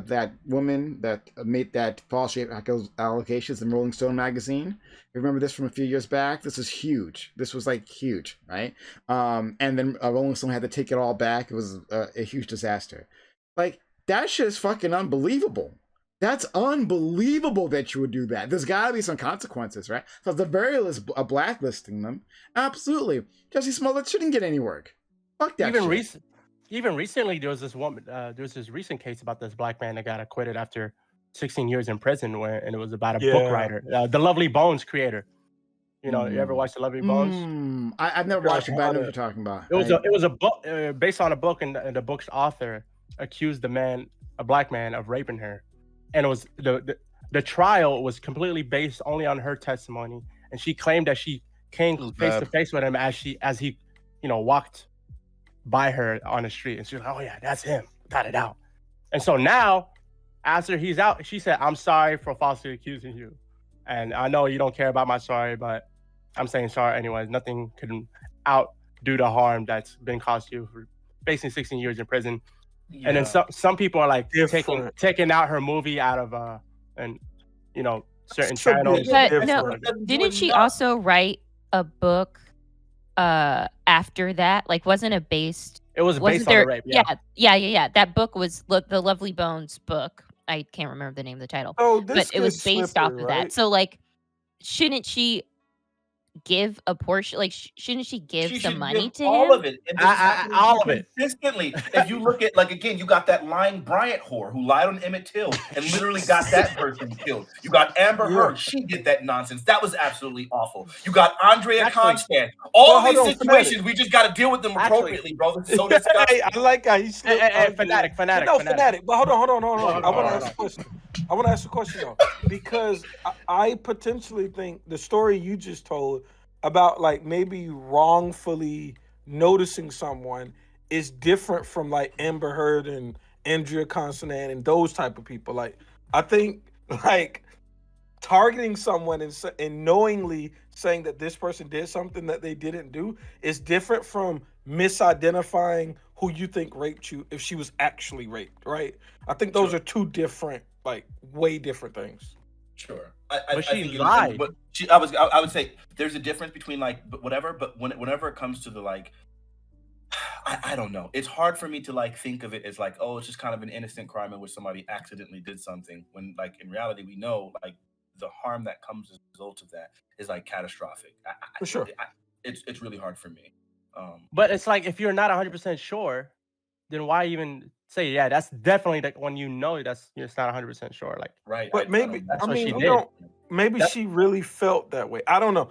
Speaker 1: that woman that made that false rape allegations in Rolling Stone magazine. Remember this from a few years back? This is huge. This was like huge, right? And then Rolling Stone had to take it all back. It was a huge disaster. Like, that shit is fucking unbelievable. That's unbelievable that you would do that. There's got to be some consequences, right? So at the very least, blacklisting them. Absolutely. Jussie Smollett shouldn't get any work. Fuck that shit.
Speaker 8: Even recently, there was this woman. There was this recent case about this black man that got acquitted after 16 years in prison, and it was about a book writer, the Lovely Bones creator. You ever watched the Lovely Bones?
Speaker 1: I've never watched it, but I know what you're talking about.
Speaker 8: It was a book based on a book, and the book's author accused a black man, of raping her, and it was the trial was completely based only on her testimony, and she claimed that she came face to face with him as he walked by her on the street, and she's like, "Oh yeah, that's him. Got it out." And so now, after he's out, she said, "I'm sorry for falsely accusing you, and I know you don't care about my sorry, but I'm saying sorry anyways. Nothing can outdo the harm that's been caused you for facing 16 years in prison." Yeah. And then some people are like taking out her movie out of certain channels.
Speaker 9: But no, didn't she also write a book after that? Like, wasn't it based?
Speaker 8: It was based on the rape.
Speaker 9: Yeah. That book was the Lovely Bones book. I can't remember the name of the title. But it was based off of that. So like, shouldn't she give a portion? Like, shouldn't she give some money to
Speaker 5: all
Speaker 9: him?
Speaker 5: of it?
Speaker 8: All of it.
Speaker 5: Consistently. If you look at, like, again, you got that lying Bryant whore who lied on Emmett Till and literally got that person killed. You got Amber Heard. She did that nonsense. That was absolutely awful. You got Andrea Constant. All these situations, we just got to deal with them appropriately, bro. It's so disgusting.
Speaker 7: I like how you
Speaker 8: fanatic.
Speaker 7: But hold on. I want to ask a question. I want to ask a question though, because I potentially think the story you just told about like maybe wrongfully noticing someone is different from like Amber Heard and Andrea Constant and those type of people. Like, I think like targeting someone and knowingly saying that this person did something that they didn't do is different from misidentifying who you think raped you if she was actually raped, right? I think those are two different, like, way different things.
Speaker 5: Sure.
Speaker 8: But she lied.
Speaker 5: But I would say there's a difference between like whatever, but whenever it comes to the like, I don't know. It's hard for me to like think of it as like, oh, it's just kind of an innocent crime in which somebody accidentally did something. When like in reality, we know like the harm that comes as a result of that is like catastrophic.
Speaker 7: For sure.
Speaker 5: It's really hard for me.
Speaker 8: But it's like, if you're not 100% sure, then why even say, yeah, that's definitely like when you know that's it's not 100% sure. Like,
Speaker 5: right.
Speaker 7: But maybe
Speaker 8: she did.
Speaker 7: Maybe she really felt that way. I don't know.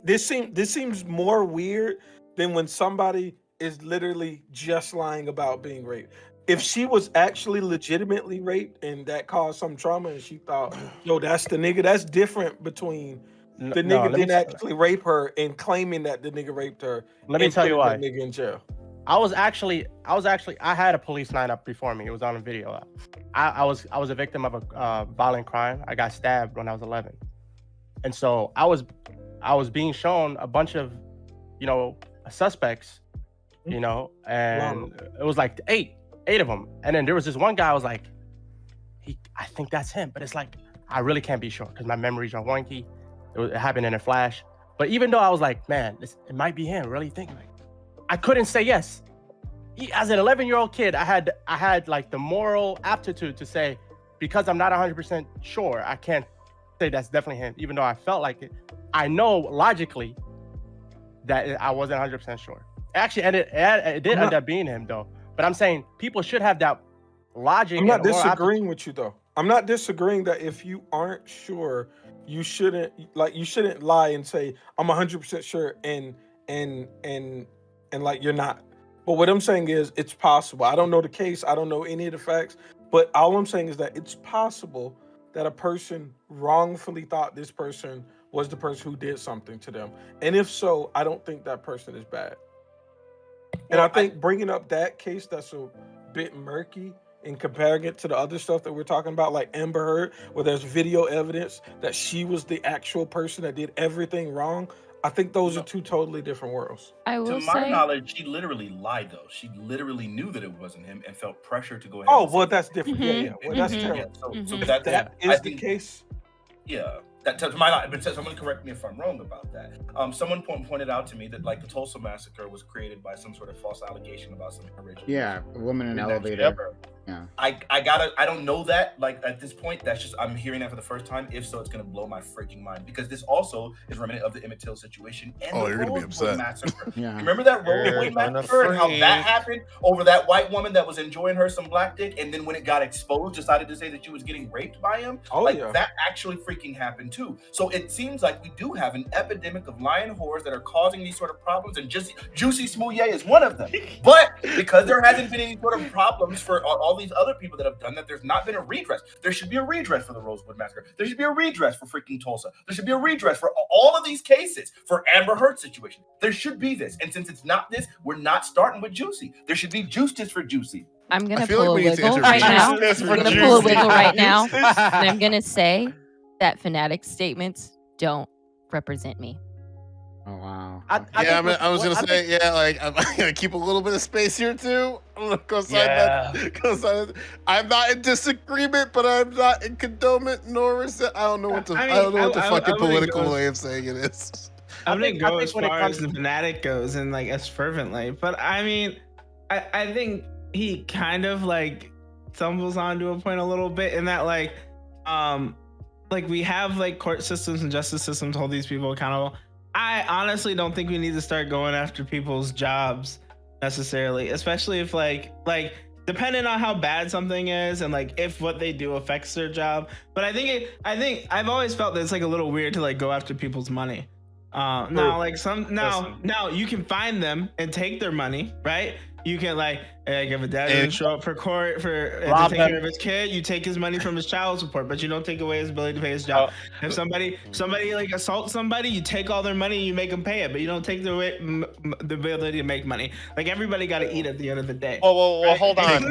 Speaker 7: This seems more weird than when somebody is literally just lying about being raped. If she was actually legitimately raped and that caused some trauma and she thought, yo, that's the nigga, that's different between the nigga didn't actually rape her and claiming that the nigga raped her.
Speaker 8: Let me tell you why.
Speaker 7: Nigga in jail.
Speaker 8: I had a police line up before me. It was on a video. I was a victim of a violent crime. I got stabbed when I was 11. And so I was being shown a bunch of, suspects, and it was like eight of them. And then there was this one guy, I was like, I think that's him. But it's like, I really can't be sure because my memories are wonky. It happened in a flash. But even though I was like, man, it might be him, really thinking like, I couldn't say yes. As an 11-year-old kid, I had like the moral aptitude to say, because I'm not 100% sure, I can't say that's definitely him, even though I felt like it. I know logically that I wasn't 100% sure. Actually, and it did end up being him though. But I'm saying people should have that logic.
Speaker 7: I'm not disagreeing with you though. I'm not disagreeing that if you aren't sure, you shouldn't lie and say I'm 100% sure and like you're not. But what I'm saying is it's possible. I don't know the case. I don't know any of the facts. But all I'm saying is that it's possible that a person wrongfully thought this person was the person who did something to them. And if so, I don't think that person is bad. And I think bringing up that case that's a bit murky and comparing it to the other stuff that we're talking about, like Amber Heard, where there's video evidence that she was the actual person that did everything wrong, I think those are two totally different worlds.
Speaker 9: I will
Speaker 5: To my
Speaker 9: say,
Speaker 5: knowledge, she literally lied though. She literally knew that it wasn't him and felt pressure to go ahead.
Speaker 7: Oh,
Speaker 5: and
Speaker 7: well,
Speaker 5: say
Speaker 7: that's different.
Speaker 9: Mhm.
Speaker 7: Yeah. Well, that's
Speaker 9: Mhm.
Speaker 7: terrible.
Speaker 5: So
Speaker 9: Mhm.
Speaker 7: That
Speaker 5: I
Speaker 7: is the
Speaker 5: think-
Speaker 7: case.
Speaker 5: Yeah, that to my knowledge. But someone correct me if I'm wrong about that. Someone pointed out to me that like the Tulsa massacre was created by some sort of false allegation about some original.
Speaker 1: Yeah, a woman in an elevator.
Speaker 5: Ever.
Speaker 1: Yeah.
Speaker 5: I don't know that. Like at this point, that's just I'm hearing that for the first time. If so, it's gonna blow my freaking mind because this also is remnant of the Emmett Till situation and
Speaker 4: Oh,
Speaker 5: the
Speaker 4: you're gonna be
Speaker 5: Rosewood
Speaker 4: upset.
Speaker 5: massacre.
Speaker 1: Yeah.
Speaker 5: Remember that
Speaker 3: You're
Speaker 5: Rosewood
Speaker 3: gonna
Speaker 5: massacre and how that
Speaker 3: freak.
Speaker 5: happened over that white woman that was enjoying her some black dick, and then when it got exposed, decided to say that she was getting raped by him.
Speaker 7: Oh,
Speaker 5: like
Speaker 7: yeah.
Speaker 5: that actually freaking happened too. So it seems like we do have an epidemic of lying whores that are causing these sort of problems, and Jussie Smollett is one of them. But because there hasn't been any sort of problems for all these other people that have done that, there's not been a redress. There should be a redress for the Rosewood massacre. There should be a redress for freaking Tulsa. There should be a redress for all of these cases. For Amber Heard's situation, there should be this. And since it's not this, we're not starting with Jussie. There should be justice for Jussie.
Speaker 9: I'm gonna
Speaker 4: I feel like
Speaker 9: pull a
Speaker 4: we need to
Speaker 9: wiggle
Speaker 4: intervene.
Speaker 9: right now.
Speaker 3: Justice
Speaker 9: I'm
Speaker 3: for
Speaker 9: gonna pull a
Speaker 3: Juicy.
Speaker 9: wiggle right now, and I'm gonna say that Fanatic's statements don't represent me.
Speaker 1: Oh wow.
Speaker 4: Yeah, I was gonna say, yeah, like I'm gonna keep a little bit of space here too. I'm gonna go sign
Speaker 3: Yeah.
Speaker 4: that. Go sign it. I'm not in disagreement, but I'm not in condonement nor resent. I don't know what the
Speaker 2: I mean,
Speaker 4: I don't know what the
Speaker 2: I
Speaker 4: fucking
Speaker 2: wouldn't
Speaker 4: political
Speaker 2: go-
Speaker 4: way of saying it is.
Speaker 2: I wouldn't go as
Speaker 8: when it
Speaker 2: far
Speaker 8: comes
Speaker 2: as the fanatic goes and like as fervently, but I mean, I think he kind of like stumbles onto a point a little bit in that like we have like court systems and justice systems hold these people accountable. I honestly don't think we need to start going after people's jobs necessarily, especially if like depending on how bad something is and like if what they do affects their job. But I think I've always felt that it's like a little weird to like go after people's money. Now you can find them and take their money, right? You can like if a dad doesn't show up for court to take care of his kid, you take his money from his child support, but you don't take away his ability to pay his job. If somebody like assaults somebody, you take all their money and you make them pay it, but you don't take the ability to make money. Like everybody got to eat at the end of the day.
Speaker 3: Well,
Speaker 2: Right?
Speaker 3: hold on.
Speaker 4: Take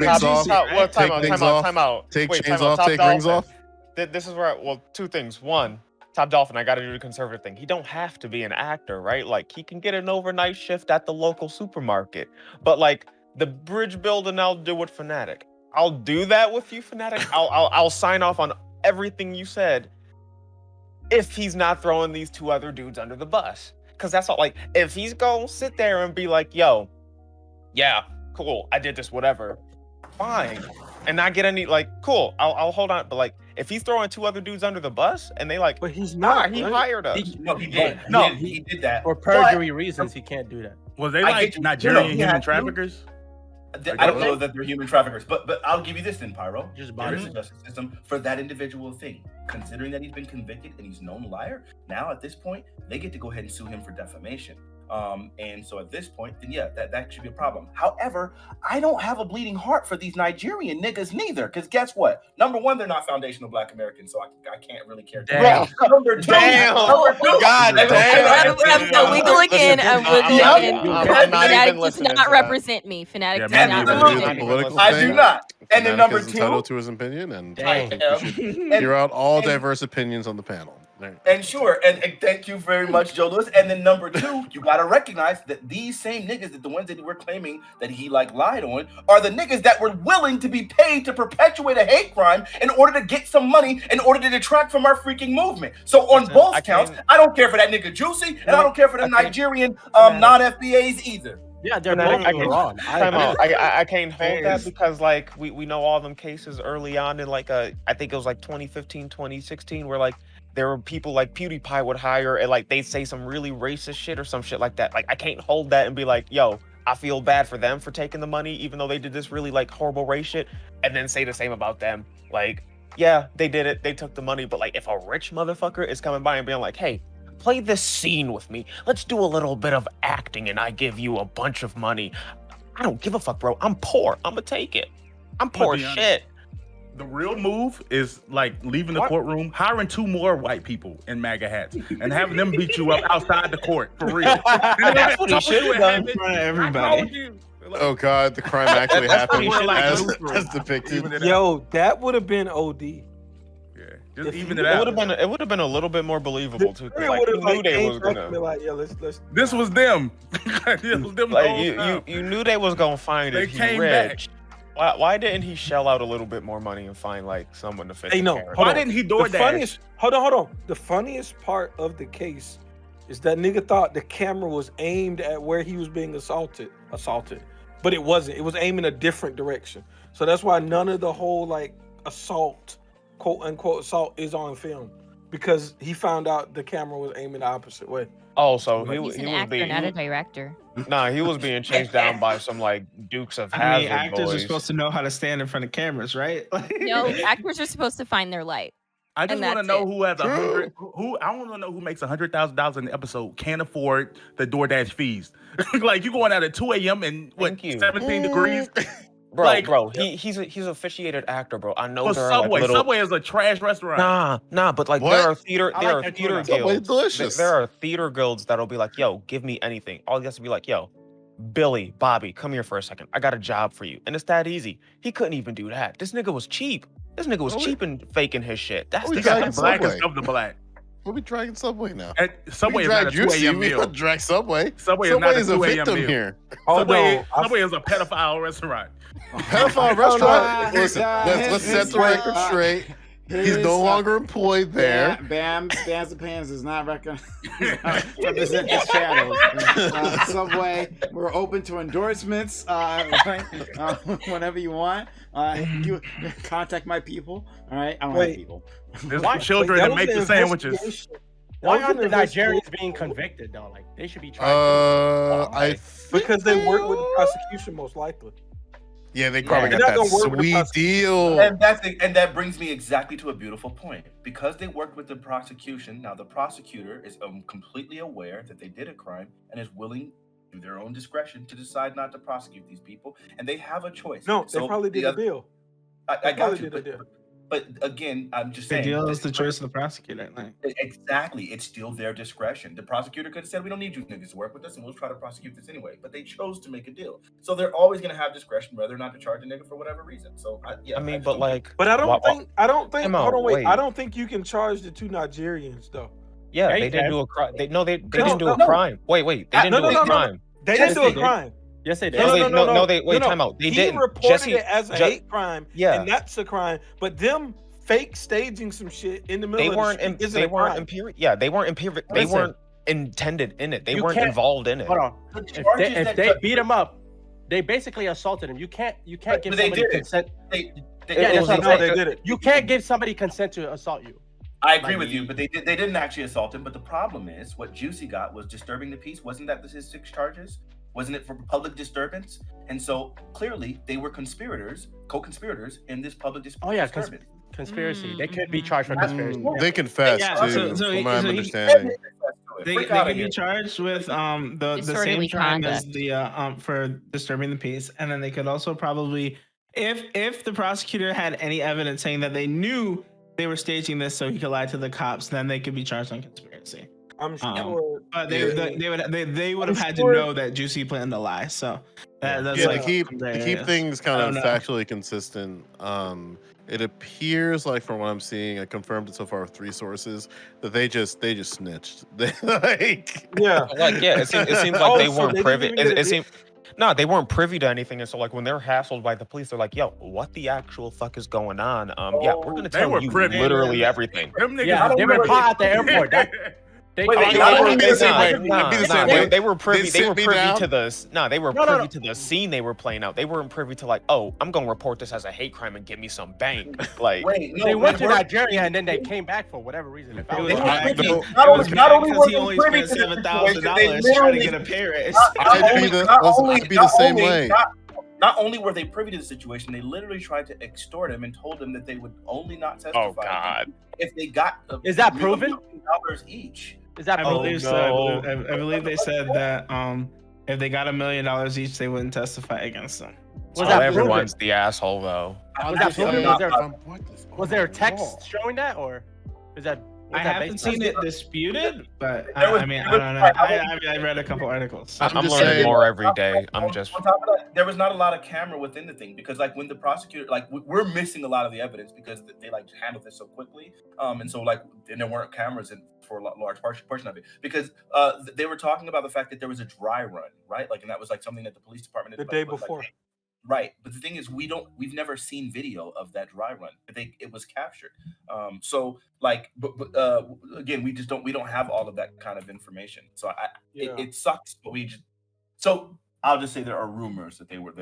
Speaker 4: things off.
Speaker 3: Time out.
Speaker 4: Take
Speaker 3: Wait,
Speaker 4: chains
Speaker 3: time out.
Speaker 4: off.
Speaker 3: Top
Speaker 4: Take rings
Speaker 3: Dolphin.
Speaker 4: off.
Speaker 3: This is where, two things. One, Top Dolphin, I got to do the conservative thing. He don't have to be an actor, right? Like he can get an overnight shift at the local supermarket. But like the bridge building, I'll do with Fanatic. I'll do that with you, Fanatic. I'll sign off on everything you said if he's not throwing these two other dudes under the bus. Because that's all. Like if he's gonna sit there and be like, "Yo, yeah, cool, I did this, whatever," fine, and not get any like, cool, I'll hold on. But like, if he's throwing two other dudes under the bus and they like,
Speaker 7: But he's not.
Speaker 3: he
Speaker 7: right?
Speaker 3: hired us.
Speaker 5: He did.
Speaker 3: No.
Speaker 5: He did that.
Speaker 8: For perjury reasons, he can't do that.
Speaker 6: Was they
Speaker 5: I
Speaker 6: like
Speaker 5: get you.
Speaker 6: Nigerian
Speaker 5: he
Speaker 6: human
Speaker 5: had to.
Speaker 6: traffickers?
Speaker 5: I don't know that they're human traffickers, but I'll give you this then, Pyro.
Speaker 8: Just
Speaker 5: There is a
Speaker 8: bodies.
Speaker 5: justice system for that individual thing. Considering that he's been convicted and he's known liar, now at this point, they get to go ahead and sue him for defamation. And so at this point, then yeah, that should be a problem. However, I don't have a bleeding heart for these Nigerian niggas neither, because guess what? Number one, they're not foundational Black Americans, so I can't really care.
Speaker 8: Damn.
Speaker 5: Number two,
Speaker 3: Damn. God damn.
Speaker 9: I'm wiggling in. I'm wiggling in.
Speaker 3: I'm not
Speaker 9: Fanatic
Speaker 3: even
Speaker 9: does
Speaker 3: listening
Speaker 9: not
Speaker 3: to that.
Speaker 9: represent me. Fanatic
Speaker 6: Yeah,
Speaker 9: does
Speaker 6: me
Speaker 9: not
Speaker 6: neither.
Speaker 9: represent
Speaker 4: It's a
Speaker 9: me.
Speaker 4: political
Speaker 5: I
Speaker 4: thing.
Speaker 5: do not. And then
Speaker 4: Fanatic
Speaker 5: number
Speaker 4: is entitled
Speaker 5: two,
Speaker 4: to his opinion, and
Speaker 9: Dang.
Speaker 4: hear out all
Speaker 5: and-
Speaker 4: diverse opinions on the panel. There.
Speaker 5: and sure, and thank you very much, J0e Lewis. And then number two, you gotta recognize that these same niggas, that the ones that we're claiming that he like lied on, are the niggas that were willing to be paid to perpetuate a hate crime in order to get some money, in order to detract from our freaking movement. So on
Speaker 3: Listen,
Speaker 5: both
Speaker 3: I
Speaker 5: counts,
Speaker 3: can't-
Speaker 5: I don't care for that nigga Jussie, and I don't care for the
Speaker 3: I can't-
Speaker 5: Nigerian non-FBAs either.
Speaker 8: Yeah, they're
Speaker 3: Fanatic,
Speaker 8: both
Speaker 3: I can-
Speaker 8: wrong.
Speaker 3: Time out. I can't hold that
Speaker 2: Phase.
Speaker 3: because like we know all them cases early on in like I think it was like 2015, 2016 where like there were people like PewDiePie would hire and like they'd say some really racist shit or some shit like that. Like I can't hold that and be like, yo, I feel bad for them for taking the money even though they did this really like horrible race shit and then say the same about them. Like yeah, they did it. They took the money. But like, if a rich motherfucker is coming by and being like, hey, play this scene with me. Let's do a little bit of acting and I give you a bunch of money. I don't give a fuck, bro. I'm poor. I'm gonna take it. I'm poor as shit.
Speaker 6: The real move is like leaving the courtroom, hiring 2 more white people in MAGA hats, and having them beat you up outside the court for real.
Speaker 3: That's what he should have done
Speaker 2: in front of everybody.
Speaker 4: Oh God, the crime actually happened
Speaker 6: like
Speaker 4: as depicted.
Speaker 7: Yo, that would have been OD.
Speaker 6: Just
Speaker 7: If
Speaker 6: even
Speaker 7: you-
Speaker 6: it out.
Speaker 3: It would have been a little bit more believable too. 'Cause,
Speaker 7: It
Speaker 3: like,
Speaker 7: would've,
Speaker 3: you knew
Speaker 7: like,
Speaker 3: they
Speaker 7: came
Speaker 3: was
Speaker 7: back
Speaker 3: gonna.
Speaker 7: and be like, yeah, let's.
Speaker 6: This was them. This was them. the
Speaker 3: Like
Speaker 6: whole time.
Speaker 3: you knew they was gonna find
Speaker 6: They
Speaker 3: it. He
Speaker 6: came
Speaker 3: rich. Why didn't he shell out a little bit more money and find like someone to fit?
Speaker 7: Hey,
Speaker 3: the
Speaker 7: no,
Speaker 3: character?
Speaker 7: hold
Speaker 6: Why
Speaker 7: on.
Speaker 6: didn't he
Speaker 7: The
Speaker 6: DoorDash?
Speaker 7: funniest, hold on. The funniest part of the case is that nigga thought the camera was aimed at where he was being assaulted, but it wasn't. It was aiming a different direction. So that's why none of the whole like assault, quote unquote assault, is on film, because he found out the camera was aiming the opposite way.
Speaker 3: Oh, so
Speaker 9: He's
Speaker 3: he
Speaker 9: an
Speaker 3: was
Speaker 9: actor,
Speaker 3: being
Speaker 9: not a director.
Speaker 3: nah. He was being chased down by some like Dukes of
Speaker 2: I
Speaker 3: Hazzard
Speaker 2: mean, actors
Speaker 3: boys.
Speaker 2: are supposed to know how to stand in front of cameras, right?
Speaker 9: No, actors are supposed to find their light.
Speaker 6: I just
Speaker 9: And
Speaker 6: want to
Speaker 9: that's
Speaker 6: know
Speaker 9: it.
Speaker 6: who has I want to know who makes $100,000 in the episode can't afford the DoorDash fees. Like you going out at 2 a.m. and what
Speaker 3: Thank you.
Speaker 6: 17 degrees
Speaker 3: Bro,
Speaker 6: like-
Speaker 3: he's an officiated actor, bro. I know
Speaker 6: for
Speaker 3: there are
Speaker 6: Subway.
Speaker 3: like little.
Speaker 6: Subway is a trash restaurant.
Speaker 3: Nah, but like
Speaker 4: What?
Speaker 3: there are theater
Speaker 6: like
Speaker 3: theater
Speaker 6: that
Speaker 4: Subway
Speaker 3: guilds.
Speaker 4: delicious.
Speaker 3: There are theater guilds that'll be like, yo, give me anything. All he has to be like, yo, Billy, Bobby, come here for a second. I got a job for you. And it's that easy. He couldn't even do that. This nigga was cheap. This nigga was
Speaker 4: Oh,
Speaker 3: cheap and faking his shit. That's
Speaker 4: Oh,
Speaker 3: the
Speaker 4: you
Speaker 3: guy.
Speaker 4: got
Speaker 6: The blackest
Speaker 4: Subway.
Speaker 6: of the black.
Speaker 4: We'll be dragging Subway now.
Speaker 6: And Subway is not a 2 a.m.
Speaker 4: We
Speaker 6: meal.
Speaker 4: don't drag Subway.
Speaker 6: Subway is not a
Speaker 4: is a
Speaker 6: 2 a.m.
Speaker 4: victim
Speaker 6: meal.
Speaker 4: here.
Speaker 6: Subway is a pedophile restaurant.
Speaker 4: Pedophile restaurant. Listen,
Speaker 1: his-
Speaker 4: let's set the
Speaker 1: his-
Speaker 4: record straight. He's
Speaker 1: his,
Speaker 4: no longer employed there.
Speaker 1: Bam, Spans and Pans does not represent his channels. Subway, we're open to endorsements. Right? Whenever you want. You contact my people. All right, I don't have people.
Speaker 6: There's
Speaker 8: Why-
Speaker 6: children
Speaker 7: That
Speaker 6: that
Speaker 7: was
Speaker 6: make
Speaker 7: an
Speaker 6: the sandwiches.
Speaker 7: investigation. That
Speaker 8: Why
Speaker 7: was
Speaker 8: aren't
Speaker 7: an
Speaker 8: the
Speaker 7: investigation
Speaker 8: Nigerians being convicted though? Like they should be tried.
Speaker 4: I
Speaker 7: because they work with the prosecution most likely.
Speaker 4: yeah, they probably
Speaker 7: They're
Speaker 4: got
Speaker 7: not
Speaker 4: that
Speaker 7: gonna work with the
Speaker 4: sweet
Speaker 7: prosecution.
Speaker 4: deal.
Speaker 5: And that brings me exactly to a beautiful point. Because they worked with the prosecution, now the prosecutor is completely aware that they did a crime and is willing, through their own discretion, to decide not to prosecute these people, and they have a choice.
Speaker 7: No, they
Speaker 5: So
Speaker 7: probably did
Speaker 5: the
Speaker 7: a
Speaker 5: other-
Speaker 7: deal.
Speaker 5: I
Speaker 7: They
Speaker 5: got
Speaker 7: probably
Speaker 5: you,
Speaker 7: did a deal.
Speaker 5: but again, I'm just
Speaker 2: The
Speaker 5: saying.
Speaker 2: deal is the choice of the prosecutor. Like,
Speaker 5: Exactly, it's still their discretion. The prosecutor could have said, "We don't need you niggas to work with us, and we'll try to prosecute this anyway." But they chose to make a deal, so they're always going to have discretion whether or not to charge a nigga for whatever reason. So,
Speaker 3: I mean, but like,
Speaker 7: But I don't think.
Speaker 3: Time out,
Speaker 7: Hold on, wait.
Speaker 3: wait.
Speaker 7: I don't think you can charge the 2 Nigerians though.
Speaker 3: yeah,
Speaker 8: Yeah,
Speaker 3: they
Speaker 8: you
Speaker 3: didn't
Speaker 8: can.
Speaker 3: do a crime. They didn't do
Speaker 7: No,
Speaker 3: a
Speaker 7: no.
Speaker 3: crime. Wait, they didn't
Speaker 7: No,
Speaker 3: do a
Speaker 7: no, no.
Speaker 3: crime.
Speaker 7: They
Speaker 8: Yes,
Speaker 7: didn't do
Speaker 8: they
Speaker 7: a
Speaker 8: did.
Speaker 7: crime.
Speaker 8: Yes, they did.
Speaker 3: Wait, time out. They
Speaker 7: he
Speaker 3: didn't.
Speaker 7: reported
Speaker 3: Jesse,
Speaker 7: it as a
Speaker 3: Ju-
Speaker 7: hate crime.
Speaker 3: Yeah.
Speaker 7: and that's a crime. But them fake staging some shit in the middle
Speaker 3: they
Speaker 7: of
Speaker 3: weren't.
Speaker 7: the street isn't
Speaker 3: They
Speaker 7: a
Speaker 3: weren't
Speaker 7: crime.
Speaker 3: imperial. Yeah, they weren't imperial. They
Speaker 8: Listen.
Speaker 3: weren't intended in it. They
Speaker 8: You
Speaker 3: weren't
Speaker 8: can't-
Speaker 3: involved in it.
Speaker 8: Hold on.
Speaker 5: The
Speaker 8: If
Speaker 5: charges
Speaker 8: they
Speaker 5: that-
Speaker 8: beat him up, they basically assaulted him. You can't
Speaker 5: But
Speaker 8: give
Speaker 5: they
Speaker 8: somebody
Speaker 5: did it.
Speaker 8: consent.
Speaker 5: They,
Speaker 8: Yeah,
Speaker 3: It
Speaker 8: that's
Speaker 3: was
Speaker 8: what I'm
Speaker 7: No,
Speaker 8: saying.
Speaker 7: they did it.
Speaker 8: You can't give somebody consent to assault you.
Speaker 5: I agree
Speaker 8: Like,
Speaker 5: with you, but they didn't actually assault him. But the problem is, what Jussie got was disturbing the peace. Wasn't that his 6 charges? Wasn't it for public disturbance? And so clearly they were conspirators, co-conspirators in this public
Speaker 8: Oh yeah,
Speaker 5: disturbance.
Speaker 8: conspiracy. They could be charged for conspiracy.
Speaker 4: They confessed
Speaker 2: Yeah,
Speaker 4: too,
Speaker 2: so
Speaker 4: from my
Speaker 2: he-
Speaker 4: understanding.
Speaker 2: they
Speaker 5: Freak
Speaker 2: can
Speaker 5: outta
Speaker 2: be
Speaker 5: here.
Speaker 2: charged with the
Speaker 9: Disorderly
Speaker 2: same crime as
Speaker 9: conduct.
Speaker 2: the for disturbing the peace, and then they could also probably, if the prosecutor had any evidence saying that they knew they were staging this so he could lie to the cops, then they could be charged on conspiracy.
Speaker 7: I'm sure.
Speaker 2: But
Speaker 4: Yeah.
Speaker 2: they would have had to
Speaker 7: sure-
Speaker 2: know that Jussie planned to lie. So that's
Speaker 4: Yeah,
Speaker 2: like
Speaker 4: to keep things kind
Speaker 2: I
Speaker 4: of
Speaker 2: don't know.
Speaker 4: factually consistent. It appears like from what I'm seeing, I confirmed it so far with 3 sources that they just snitched. They like
Speaker 7: Yeah.
Speaker 3: Like, yeah, it seems like
Speaker 7: Oh,
Speaker 3: they
Speaker 7: so
Speaker 3: weren't
Speaker 7: they didn't
Speaker 3: privy.
Speaker 7: even get a
Speaker 3: It
Speaker 7: deal?
Speaker 3: seemed. No, they weren't privy to anything, and so like when they're hassled by the police, they're like, "Yo, what the actual fuck is going on?" Yeah, we're gonna
Speaker 6: They
Speaker 3: tell
Speaker 6: were
Speaker 3: you
Speaker 6: privy.
Speaker 3: literally everything.
Speaker 6: Them niggas
Speaker 8: Yeah, they were caught at the airport. They
Speaker 5: Wait,
Speaker 8: caught
Speaker 5: wait,
Speaker 8: them.
Speaker 5: not only
Speaker 4: It'd be the same way. It'd be the same way.
Speaker 3: They were privy. They were
Speaker 4: sit me
Speaker 3: privy
Speaker 4: down.
Speaker 3: to the. No, they were
Speaker 8: No,
Speaker 3: privy
Speaker 8: no.
Speaker 3: to the scene they were playing out. They weren't privy to like, oh, I'm gonna report this as a hate crime and give me some bank. Like,
Speaker 5: Wait, no,
Speaker 8: They went to
Speaker 5: we're-
Speaker 8: Nigeria and then they came back for whatever reason. If I
Speaker 2: It
Speaker 8: was
Speaker 2: was
Speaker 5: were
Speaker 2: bad.
Speaker 5: privy.
Speaker 2: It
Speaker 5: Not
Speaker 2: was
Speaker 5: only-
Speaker 2: bad
Speaker 5: not only
Speaker 2: because
Speaker 5: were
Speaker 2: he
Speaker 5: they
Speaker 2: only
Speaker 5: privy
Speaker 2: spent
Speaker 5: to the
Speaker 2: $7,000
Speaker 5: situation, they
Speaker 2: trying to
Speaker 5: literally-
Speaker 2: get a parrot.
Speaker 4: I'd be the same way.
Speaker 5: not only were they privy to the situation, they literally tried to extort him and told him that they would only not testify
Speaker 3: Oh God.
Speaker 5: if they got
Speaker 8: Is that
Speaker 5: $1
Speaker 8: proven?
Speaker 5: million each.
Speaker 8: Is that
Speaker 2: I
Speaker 8: proven?
Speaker 2: believe
Speaker 3: no.
Speaker 2: so. I believe they said that if they got $1 million each, they wouldn't testify against them.
Speaker 8: Was
Speaker 3: Oh,
Speaker 8: that proven?
Speaker 3: everyone's the asshole though.
Speaker 8: Was that proven?
Speaker 5: not-
Speaker 8: Was there text showing that, or is that?
Speaker 2: I haven't seen it disputed, but
Speaker 5: There was-
Speaker 2: I mean, I
Speaker 5: there
Speaker 2: don't know.
Speaker 5: was-
Speaker 2: I read a couple articles.
Speaker 3: I'm
Speaker 4: just
Speaker 3: learning
Speaker 4: saying-
Speaker 3: more every day. I'm just
Speaker 5: On top of that, there was not a lot of camera within the thing because, like, when the prosecutor, like, we're missing a lot of the evidence because they like handled this so quickly, and so like, and there weren't cameras in for a large portion of it because they were talking about the fact that there was a dry run, right? Like, and that was like something that the police department
Speaker 7: The
Speaker 5: did,
Speaker 7: day
Speaker 5: like,
Speaker 7: before.
Speaker 5: Right, but the thing is, we've never seen video of that dry run. But it was captured. So like, but again, we don't have all of that kind of information. So
Speaker 7: Yeah.
Speaker 5: it sucks, but so I'll just say there are rumors that they like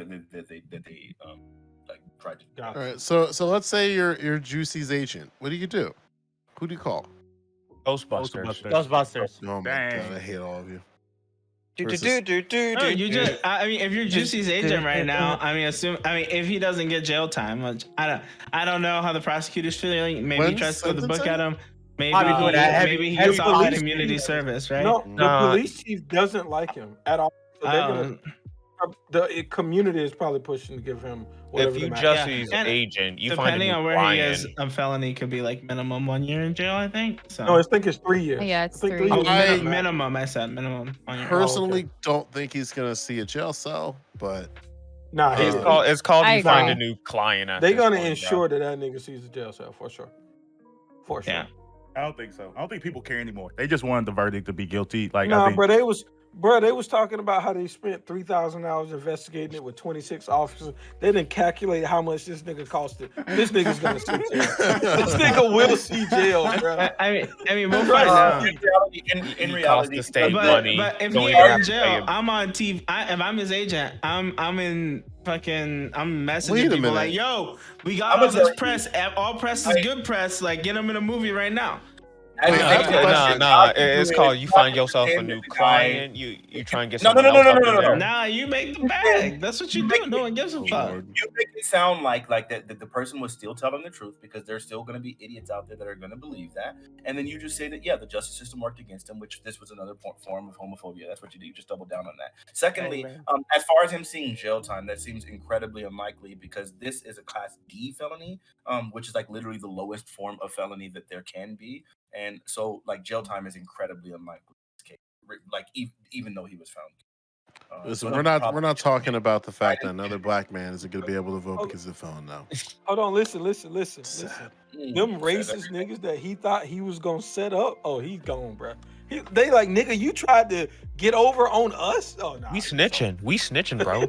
Speaker 5: tried to.
Speaker 7: Got
Speaker 4: All
Speaker 7: it.
Speaker 4: right, so let's say you're Juicie's agent. What do you do? Who do you call?
Speaker 3: Ghostbusters.
Speaker 8: Ghostbusters.
Speaker 4: Oh my
Speaker 6: Dang.
Speaker 4: god, I hate all of you.
Speaker 3: Do,
Speaker 4: Versus-
Speaker 2: No, you just. I mean, if you're Juicie's agent right now, I mean, if he doesn't get jail time, which I don't know how the prosecutor's feeling. Maybe he
Speaker 4: When's
Speaker 2: tries to throw the book
Speaker 4: sentencing?
Speaker 2: at him. Maybe
Speaker 8: Probably doing that heavy-
Speaker 2: maybe he
Speaker 8: heavy
Speaker 2: gets off
Speaker 7: police
Speaker 2: community
Speaker 7: chief.
Speaker 2: service, right?
Speaker 7: No, the
Speaker 3: Nah.
Speaker 7: police chief doesn't like him at all. So they're gonna, the community is probably pushing to give him whatever.
Speaker 3: If you
Speaker 7: the max-
Speaker 3: Jussie's
Speaker 2: And
Speaker 3: agent, you find
Speaker 2: Depending
Speaker 3: him
Speaker 2: on where
Speaker 3: lying.
Speaker 2: he is, a felony could be like minimum 1 year in jail. I think. So
Speaker 7: No, I think it's 3 years.
Speaker 9: Yeah, it's
Speaker 7: I think
Speaker 9: 3
Speaker 7: years.
Speaker 4: years.
Speaker 2: minimum. I said minimum 1 year.
Speaker 4: Personally, don't think he's gonna see a jail cell, but
Speaker 7: Nah,
Speaker 4: It's
Speaker 7: he's,
Speaker 4: called-
Speaker 3: It's called
Speaker 9: I
Speaker 3: you find a
Speaker 9: agree.
Speaker 3: new client. At
Speaker 7: they're
Speaker 3: this
Speaker 7: gonna
Speaker 3: point, bro.
Speaker 7: ensure that nigga sees a jail cell for sure. For sure.
Speaker 2: Yeah.
Speaker 6: I don't think so. I don't think people care anymore. They just wanted the verdict to be guilty. Like I
Speaker 7: Nah,
Speaker 6: think
Speaker 7: bro, they was talking about how they spent $3,000 investigating it with 26 officers. They didn't calculate how much this nigga costed. This nigga's gonna see jail. This nigga will see jail, bro.
Speaker 2: I mean, we'll find out.
Speaker 5: In reality, in
Speaker 3: He
Speaker 5: reality,
Speaker 3: cost the state
Speaker 2: But,
Speaker 3: money.
Speaker 2: but if
Speaker 3: Don't
Speaker 2: he
Speaker 3: even
Speaker 2: in
Speaker 3: have to pay
Speaker 2: jail,
Speaker 3: him.
Speaker 2: I'm on TV. If I'm his agent, I'm in fucking. I'm messaging
Speaker 4: Wait a
Speaker 2: people
Speaker 4: minute.
Speaker 2: like, "Yo, we got
Speaker 5: I'ma
Speaker 2: all this
Speaker 5: tell you-
Speaker 2: press. All press is good press. Like, get him in a movie right now."
Speaker 5: As
Speaker 4: Wait,
Speaker 5: an
Speaker 4: I have a
Speaker 5: agent,
Speaker 4: question.
Speaker 3: Nah.
Speaker 5: what you
Speaker 3: It's
Speaker 5: do
Speaker 3: called
Speaker 5: is
Speaker 3: you
Speaker 5: not
Speaker 3: find yourself a
Speaker 5: pretend
Speaker 3: new
Speaker 5: that the guy-
Speaker 3: client. You try and get
Speaker 5: No,
Speaker 3: someone
Speaker 5: no,
Speaker 3: else
Speaker 5: no,
Speaker 3: up
Speaker 5: no,
Speaker 3: in
Speaker 5: no,
Speaker 3: there.
Speaker 2: Nah, you make the bag. That's what you do. No one gives a fuck.
Speaker 4: Lord.
Speaker 5: You make it sound like that the person was still telling the truth because there's still going to be idiots out there that are going to believe that, and then you just say that the justice system worked against him, which this was another form of homophobia. That's what you do. You just double down on that. Secondly,
Speaker 8: Amen.
Speaker 5: as far as him seeing jail time, that seems incredibly unlikely because this is a Class D felony, which is like literally the lowest form of felony that there can be, and so like jail time is incredibly unlikely in this case. Like even though he was found.
Speaker 4: listen,
Speaker 5: so
Speaker 4: we're
Speaker 5: that's
Speaker 4: not
Speaker 5: probably-
Speaker 4: talking about the fact that another black man isn't gonna be able to vote because of the phone now.
Speaker 7: Hold on, listen.
Speaker 4: Sad.
Speaker 7: Them racist niggas that he thought he was gonna set up, oh, he's gone, bro. They like, nigga, you tried to get over on us? Oh, no.
Speaker 3: We snitching, bro.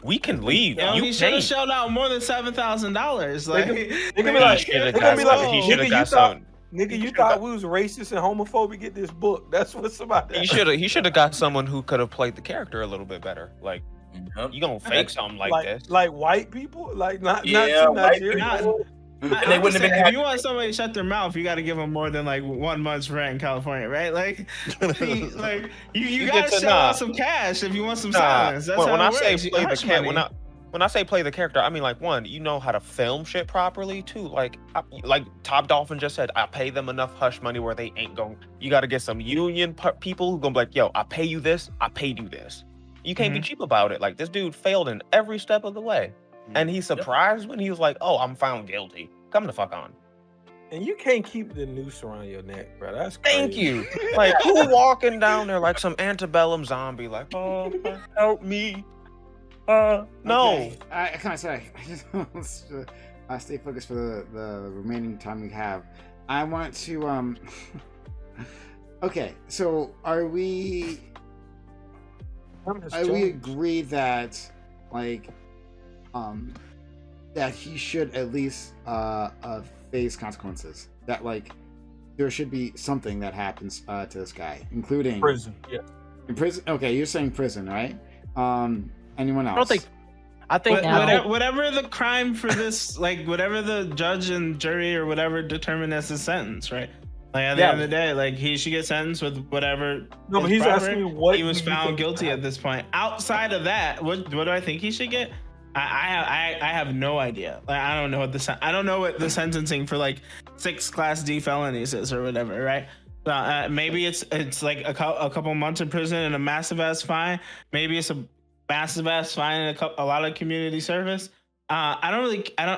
Speaker 3: We can leave.
Speaker 2: Yo,
Speaker 3: You
Speaker 2: he should have
Speaker 3: can't.
Speaker 2: shelled out more than $7,000. Like,
Speaker 7: They gonna be like,
Speaker 3: He should have
Speaker 7: they gonna be
Speaker 3: got
Speaker 7: like,
Speaker 3: some. He should
Speaker 7: nigga,
Speaker 3: have
Speaker 7: you
Speaker 3: got
Speaker 7: thought,
Speaker 3: some.
Speaker 7: nigga, you thought we was racist and homophobic? Get this book. That's what's about that.
Speaker 3: He should have got someone who could have played the character a little bit better. Like
Speaker 5: Yep.
Speaker 3: you gonna fake something like this?
Speaker 7: like white people, like not
Speaker 5: Yeah,
Speaker 7: two
Speaker 5: white
Speaker 7: Nigerians.
Speaker 2: people.
Speaker 5: And they wouldn't have been
Speaker 2: If
Speaker 5: happy.
Speaker 2: you want somebody to shut their mouth, you got to give them more than like 1 month's rent in California, right? Like, like you got
Speaker 3: get
Speaker 2: to
Speaker 3: to
Speaker 2: shell
Speaker 3: nah.
Speaker 2: out some cash if you want some
Speaker 3: Nah,
Speaker 2: silence. That's
Speaker 3: when
Speaker 2: how
Speaker 3: I
Speaker 2: it
Speaker 3: say
Speaker 2: works.
Speaker 3: play the
Speaker 2: Hush
Speaker 3: cat,
Speaker 2: money.
Speaker 3: when I say play the character, I mean like one, you know how to film shit properly too. Like Top Dolphin just said, I pay them enough hush money where they ain't going. You got to get some union people who gonna be like, yo, I pay you this, I paid you this. You can't be cheap about it. Like this dude failed in every step of the way, and he's surprised when he was like, oh, I'm found guilty. Come the fuck on.
Speaker 7: And you can't keep the noose around your neck, bro. That's crazy.
Speaker 3: Thank you. Like who walking down there like some antebellum zombie? Like, oh, help me. No.
Speaker 1: Okay. I kind of sorry. I just want to stay focused for the remaining time we have. I want to Okay, so are we agree that like that he should at least face consequences? That like there should be something that happens to this guy, including
Speaker 7: prison. Yeah.
Speaker 1: In prison. Okay, you're saying prison, right? Anyone else?
Speaker 8: I think
Speaker 2: whatever the crime for this, like whatever the judge and jury or whatever determine as his sentence, right? Like at the end of the day, like he should get sentenced with whatever.
Speaker 7: No, but
Speaker 2: is
Speaker 7: he's
Speaker 2: proper.
Speaker 7: asking what
Speaker 2: he was
Speaker 7: do you
Speaker 2: found
Speaker 7: think
Speaker 2: guilty at
Speaker 7: happened?
Speaker 2: this point. Outside of that, what do I think he should get? I have no idea. Like, I don't know what the sentencing for like 6 Class D felonies is or whatever, right? Maybe it's like a couple months in prison and a massive ass fine. Maybe it's a massive ass fine and a lot of community service. I don't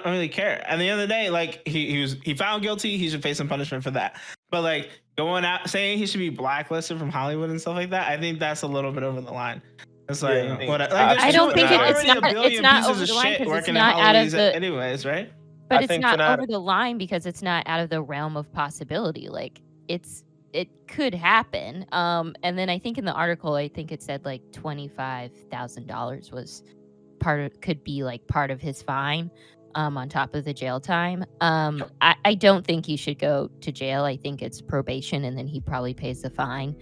Speaker 2: really care. At the end of the day, like he found guilty, he should face some punishment for that. But like going out saying he should be blacklisted from Hollywood and stuff like that, I think that's a little bit over the line. It's like,
Speaker 9: I don't think it's not over the line because it's not out of the
Speaker 2: anyways, right?
Speaker 9: But it's not over the line because it's not out of the realm of possibility. Like it could happen. And then I think in the article, I think it said like $25,000 was could be like part of his fine, on top of the jail time. I don't think he should go to jail. I think it's probation, and then he probably pays the fine.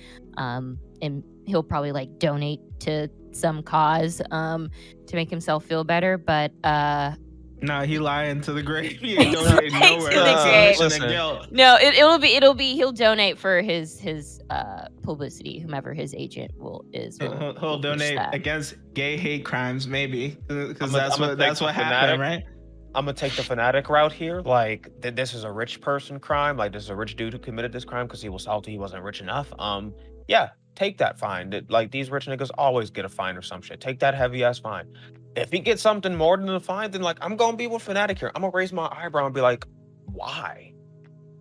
Speaker 9: And he'll probably like donate to some cause to make himself feel better. But
Speaker 2: no, he lying to the grave. He ain't donating nowhere.
Speaker 9: No, it'll be he'll donate for his publicity, whomever his agent is.
Speaker 2: He'll donate against gay hate crimes, maybe, because that's what happened, right?
Speaker 3: I'm gonna take the fanatic route here. Like this is a rich person crime. Like this is a rich dude who committed this crime because he was salty, he wasn't rich enough. Yeah, take that fine. Like these rich niggas always get a fine or some shit. Take that heavy ass fine. If he gets something more than a fine, then like I'm gonna be with fanatic here. I'm gonna raise my eyebrow and be like, why?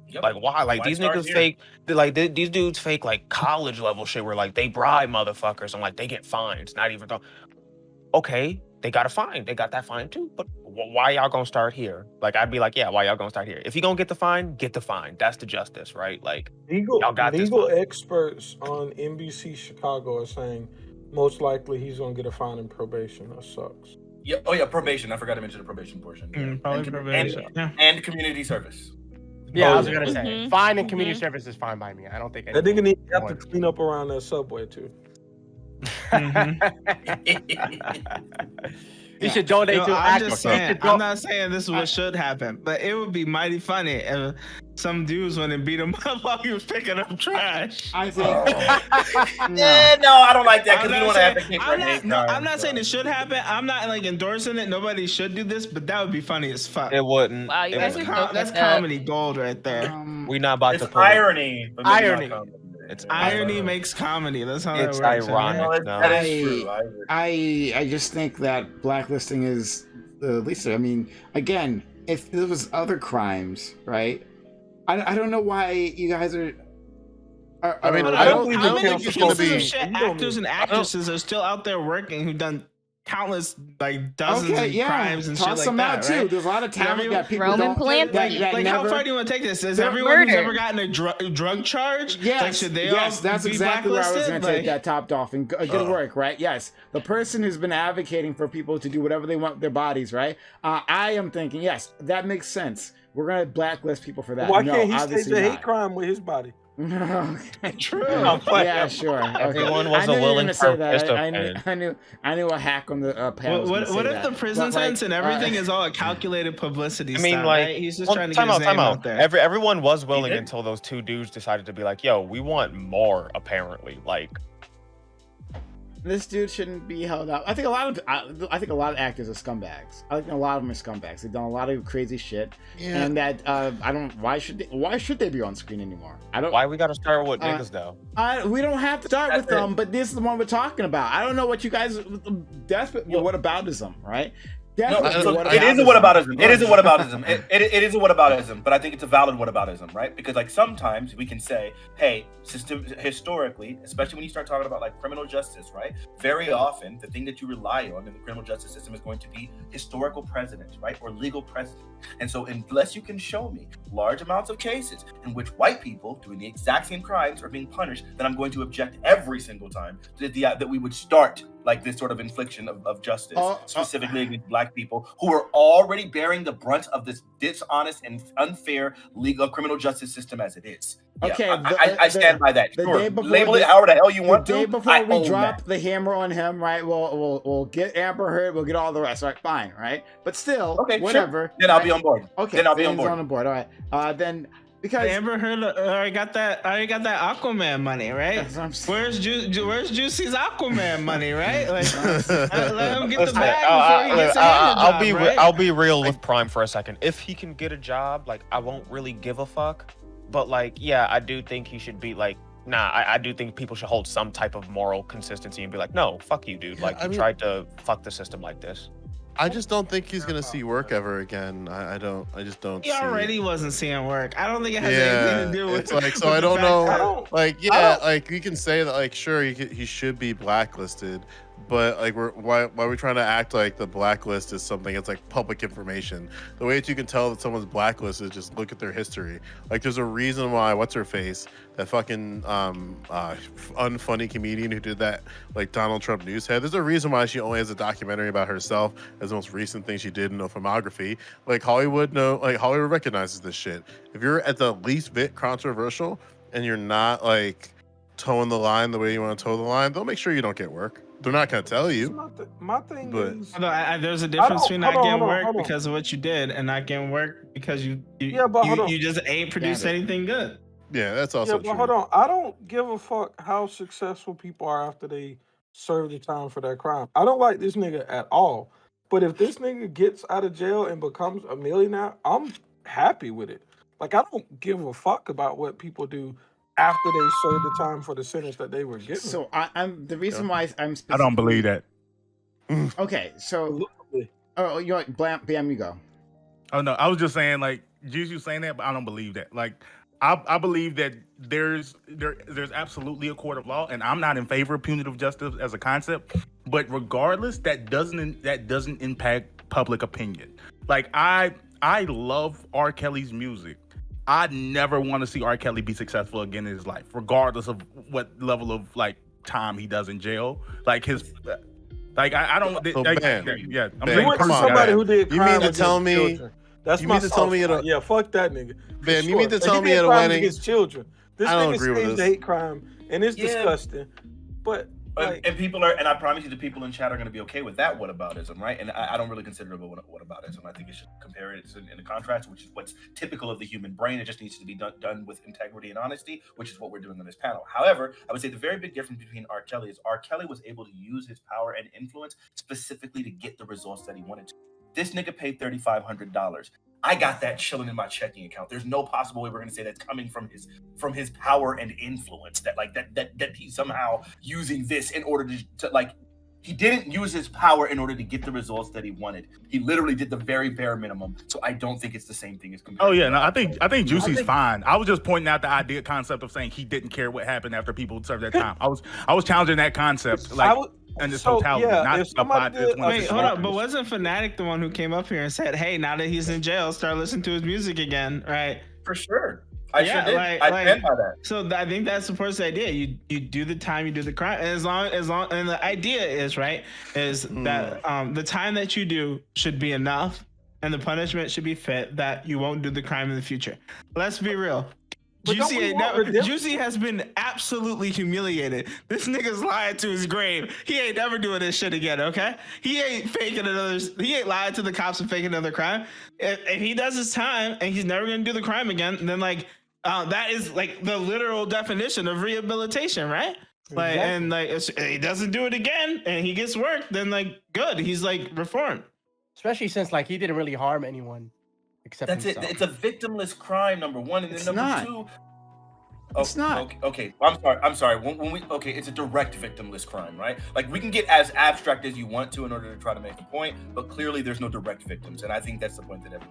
Speaker 3: Yep. Like why? Like these niggas fake. These dudes fake like college level shit where like they bribe motherfuckers and like they get fines. Not even okay, they got a fine. They got that fine too. But why y'all gonna start here? Like I'd be like, yeah, why y'all gonna start here? If you gonna get the fine, get the fine. That's the justice, right? Like
Speaker 7: legal experts on NBC Chicago are saying most likely he's gonna get a fine and probation. That sucks.
Speaker 5: Yeah. Oh yeah, probation. I forgot to mention the probation portion.
Speaker 2: Probably probation.
Speaker 5: And community service.
Speaker 8: Yeah, I was gonna say fine and community service is fine by me. I don't think
Speaker 7: that nigga need to have to clean up around that subway too.
Speaker 8: You should donate to
Speaker 2: I'm not saying this is what should happen, but it would be mighty funny if some dudes went and beat him up while he was picking up trash.
Speaker 5: I think. No, I don't like that because we don't want to advocate for hate.
Speaker 2: I'm not saying it should happen. I'm not like endorsing it. Nobody should do this, but that would be funny as fuck.
Speaker 3: It wouldn't.
Speaker 9: Wow, you guys
Speaker 2: that's comedy gold right there.
Speaker 3: We're not about to.
Speaker 5: It's irony.
Speaker 8: Irony.
Speaker 3: It's
Speaker 2: irony makes comedy. That's how
Speaker 3: it's
Speaker 2: it works.
Speaker 3: Ironic.
Speaker 5: No, that is true.
Speaker 1: I just think that blacklisting is the least. I mean, again, if there was other crimes, right? I don't know why you guys are.
Speaker 4: I mean, I don't believe
Speaker 2: how many
Speaker 4: it's going to be
Speaker 2: actors and actresses are still out there working who've done countless like dozens of crimes and shit like
Speaker 1: some
Speaker 2: that,
Speaker 1: out
Speaker 2: right?
Speaker 1: too. There's a lot of talent that people
Speaker 9: Roman
Speaker 1: don't.
Speaker 9: Polanski.
Speaker 2: How far do you want to take this? Is everyone who's ever gotten a drug charge?
Speaker 1: Yes,
Speaker 2: like, should they
Speaker 1: yes, that's exactly where I was going to take that topped off and good work, right? Yes, the person who's been advocating for people to do whatever they want with their bodies, right? I am thinking, yes, that makes sense. We're going to blacklist people for that.
Speaker 7: Why can't he stage a hate crime with his body?
Speaker 2: True.
Speaker 1: Yeah, sure. Okay.
Speaker 3: Everyone was a willing
Speaker 1: participant. I knew a hack on the panel.
Speaker 2: What if the prison sentence and everything is all a calculated publicity?
Speaker 3: I mean,
Speaker 2: stunt,
Speaker 3: like
Speaker 2: right? He's just trying to get his name out there.
Speaker 3: Everyone was willing until those two dudes decided to be like, "Yo, we want more." Apparently, like
Speaker 1: this dude shouldn't be held out. I think a lot of actors are scumbags. I think a lot of them are scumbags. They've done a lot of crazy shit, and that I don't. Why should they be on screen anymore? I don't.
Speaker 3: Why we got to start with niggas though?
Speaker 1: We don't have to start with them, but this is the one we're talking about. I don't know what you guys desperate. What aboutism, right?
Speaker 5: It is a whataboutism. It is a whataboutism. It is a whataboutism, but I think it's a valid whataboutism, right? Because like sometimes we can say, hey, historically, especially when you start talking about like criminal justice, right? Very often, the thing that you rely on in the criminal justice system is going to be historical precedent, right? Or legal precedent. And so unless you can show me large amounts of cases in which white people doing the exact same crimes are being punished, then I'm going to object every single time that we would start like this sort of infliction of justice, specifically against black people who are already bearing the brunt of this dishonest and unfair legal criminal justice system as it is.
Speaker 1: Okay,
Speaker 5: yeah, I stand by that. Sure. Label it however the hell you want to.
Speaker 1: The day before we drop the hammer on him, right? We'll get Amber Heard, we'll get all the rest, right? Fine, right? But still, okay, whatever.
Speaker 5: Sure. Then I'll be on board.
Speaker 1: Okay,
Speaker 5: then I'll be on board.
Speaker 1: All right. Then Because
Speaker 2: Amber Heard already got that Aquaman money, right? Where's Juicie's Aquaman money, right? Like, let him get the bag before he gets a job, right?
Speaker 3: I'll be real with Prime for a second. If he can get a job, like, I won't really give a fuck. But like, yeah, I do think he should be like, nah. I do think people should hold some type of moral consistency and be like, no, fuck you, dude. Like, you tried to fuck the system like this.
Speaker 4: I just don't think he's gonna see work ever again. I just don't.
Speaker 2: He already wasn't seeing work. I don't think it has anything to do with.
Speaker 4: It's like, so I don't know. Like, yeah, like we can say that, like, sure, he should be blacklisted, but like, why are we trying to act like the blacklist is something? It's like public information. The way that you can tell that someone's blacklisted is just look at their history. Like, there's a reason why what's her face, that fucking unfunny comedian who did that like Donald Trump news head. There's a reason why she only has a documentary about herself as the most recent thing she did in her filmography. Like, Hollywood recognizes this shit. If you're at the least bit controversial and you're not like towing the line the way you want to toe the line, they'll make sure you don't get work. They're not gonna tell you.
Speaker 7: My thing is,
Speaker 2: there's a difference between not getting work because of what you did and not getting work because you just ain't produced anything good.
Speaker 4: Yeah, that's also true.
Speaker 7: Hold on. I don't give a fuck how successful people are after they serve the time for that crime. I don't like this nigga at all. But if this nigga gets out of jail and becomes a millionaire, I'm happy with it. Like, I don't give a fuck about what people do after they serve the time for the sentence that they were given.
Speaker 1: So I'm the reason why I'm.
Speaker 6: I don't believe that.
Speaker 1: Okay, so you're like Bam, you go.
Speaker 6: Oh no, I was just saying, like, you saying that, but I don't believe that. Like, I believe that there's absolutely a court of law, and I'm not in favor of punitive justice as a concept. But regardless, that doesn't impact public opinion. Like, I love R. Kelly's music. I never want to see R. Kelly be successful again in his life, regardless of what level of like time he does in jail. Like his, like I don't.
Speaker 4: So
Speaker 6: like,
Speaker 4: Ben,
Speaker 6: yeah, I'm
Speaker 4: Ben,
Speaker 6: saying,
Speaker 7: went to somebody who did crime.
Speaker 4: You mean to
Speaker 7: against
Speaker 4: tell me?
Speaker 7: children. That's
Speaker 4: you
Speaker 7: my
Speaker 4: mean to tell me at a,
Speaker 7: yeah, fuck that nigga.
Speaker 4: Ben, you mean to
Speaker 7: Like,
Speaker 4: tell
Speaker 7: he
Speaker 4: me
Speaker 7: did
Speaker 4: at a
Speaker 7: crimes
Speaker 4: wedding?
Speaker 7: against children. This
Speaker 4: I don't
Speaker 7: nigga
Speaker 4: agree with
Speaker 7: staged
Speaker 4: this.
Speaker 7: a hate crime, and it's disgusting. But like,
Speaker 5: and people are, and I promise you, the people in chat are going to be okay with that whataboutism, right? And I don't really consider it a whataboutism. I think it should compare it in a contrast, which is what's typical of the human brain. It just needs to be done with integrity and honesty, which is what we're doing on this panel. However, I would say the very big difference between R. Kelly is R. Kelly was able to use his power and influence specifically to get the results that he wanted to. This nigga paid $3,500. I got that chilling in my checking account. There's no possible way we're going to say that's coming from his power and influence. That he's somehow using this in order to like. He didn't use his power in order to get the results that he wanted. He literally did the very bare minimum. So I don't think it's the same thing as compared.
Speaker 6: Oh yeah, no, I think Juicie's fine. I was just pointing out the concept of saying he didn't care what happened after people served their time. I was challenging that concept, like, and this totality, not applied to this one.
Speaker 2: Wait, hold up, but wasn't Fanatic the one who came up here and said, "Hey, now that he's in jail, start listening to his music again," right?
Speaker 5: For sure. I sure did. I stand by that.
Speaker 2: So I think that supports the idea. You do the time, you do the crime, and as long, and the idea is that the time that you do should be enough, and the punishment should be fit that you won't do the crime in the future. Let's be real. Jussie has been absolutely humiliated. This nigga's lying to his grave. He ain't never doing this shit again, okay? He ain't lying to the cops and faking another crime. If he does his time and he's never gonna do the crime again, then like that is like the literal definition of rehabilitation, right? Like, and like he doesn't do it again and he gets work, then like good, he's like reformed.
Speaker 8: Especially since like he didn't really harm anyone. Except
Speaker 5: that's
Speaker 8: himself.
Speaker 5: it. It's a victimless crime, number one, and then number two.
Speaker 1: It's not.
Speaker 5: Okay. I'm sorry. When it's a direct victimless crime, right? Like, we can get as abstract as you want to in order to try to make the point, but clearly there's no direct victims, and I think that's the point that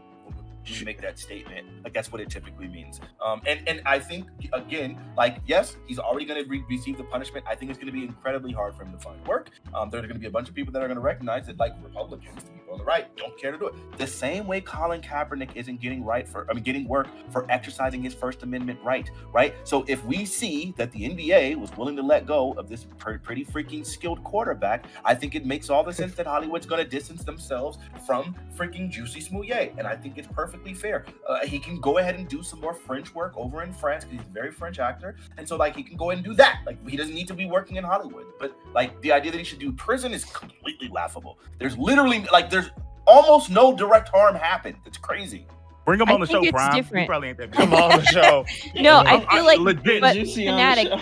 Speaker 5: you make that statement. Like, that's what it typically means. And I think, again, like, yes, he's already going to receive the punishment. I think it's going to be incredibly hard for him to find work. There are going to be a bunch of people that are going to recognize that, like, Republicans, people on the right, don't care to do it. The same way Colin Kaepernick isn't getting work for exercising his First Amendment right? So if we see that the NBA was willing to let go of this pretty freaking skilled quarterback, I think it makes all the sense that Hollywood's going to distance themselves from freaking Jussie Smollett, and I think it's perfectly fair. He can go ahead and do some more French work over in France because he's a very French actor, and so like he can go ahead and do that. Like, he doesn't need to be working in Hollywood. But like, the idea that he should do prison is completely laughable. There's literally there's almost no direct harm happened. It's crazy.
Speaker 6: Bring him
Speaker 9: I
Speaker 6: on the
Speaker 9: think
Speaker 6: show,
Speaker 9: it's
Speaker 6: Prime. He
Speaker 9: different.
Speaker 6: probably ain't that big.
Speaker 3: Come on the show.
Speaker 9: No, I
Speaker 6: I'm
Speaker 9: feel like,
Speaker 6: legit.
Speaker 9: but
Speaker 2: Juicy on the
Speaker 9: fanatic.
Speaker 2: show.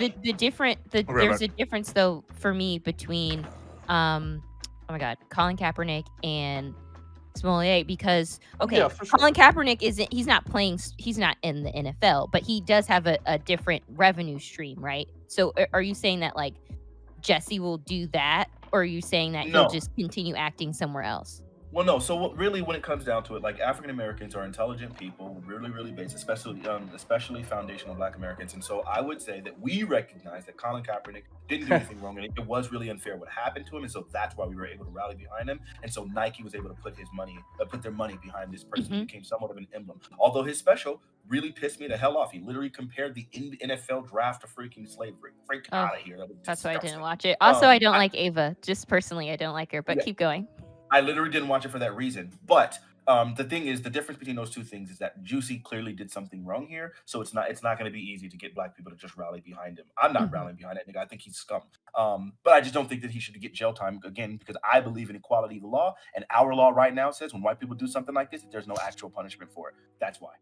Speaker 9: The
Speaker 6: Right
Speaker 9: there's
Speaker 6: back.
Speaker 9: a difference though for me between, oh my God, Colin Kaepernick and Smollett, because okay,
Speaker 7: Yeah, for sure.
Speaker 9: Colin Kaepernick he's not playing, he's not in the NFL, but he does have a different revenue stream, right? So are you saying that like Jussie will do that, or are you saying that he'll
Speaker 5: No.
Speaker 9: just continue acting somewhere else?
Speaker 5: Well, no. So really, when it comes down to it, like African Americans are intelligent people, really, really basic, especially foundational Black Americans. And so I would say that we recognize that Colin Kaepernick didn't do anything wrong, and it was really unfair what happened to him. And so that's why we were able to rally behind him. And so Nike was able to put their money behind this person. Who became somewhat of an emblem. Although his special really pissed me the hell off. He literally compared the NFL draft to freaking slavery. Freak
Speaker 9: Oh,
Speaker 5: out of here. That was
Speaker 9: That's why I didn't
Speaker 5: disgusting.
Speaker 9: watch it. Also, I don't
Speaker 5: I-
Speaker 9: like Ava. Just personally, I don't like her. But
Speaker 5: Yeah.
Speaker 9: keep going.
Speaker 5: I literally didn't watch it for that reason. But the thing is, the difference between those two things is that Jussie clearly did something wrong here. So it's not going to be easy to get Black people to just rally behind him. I'm not rallying behind that nigga. I think he's scum. But I just don't think that he should get jail time again, because I believe in equality of the law, and our law right now says when white people do something like this, that there's no actual punishment for it. That's why.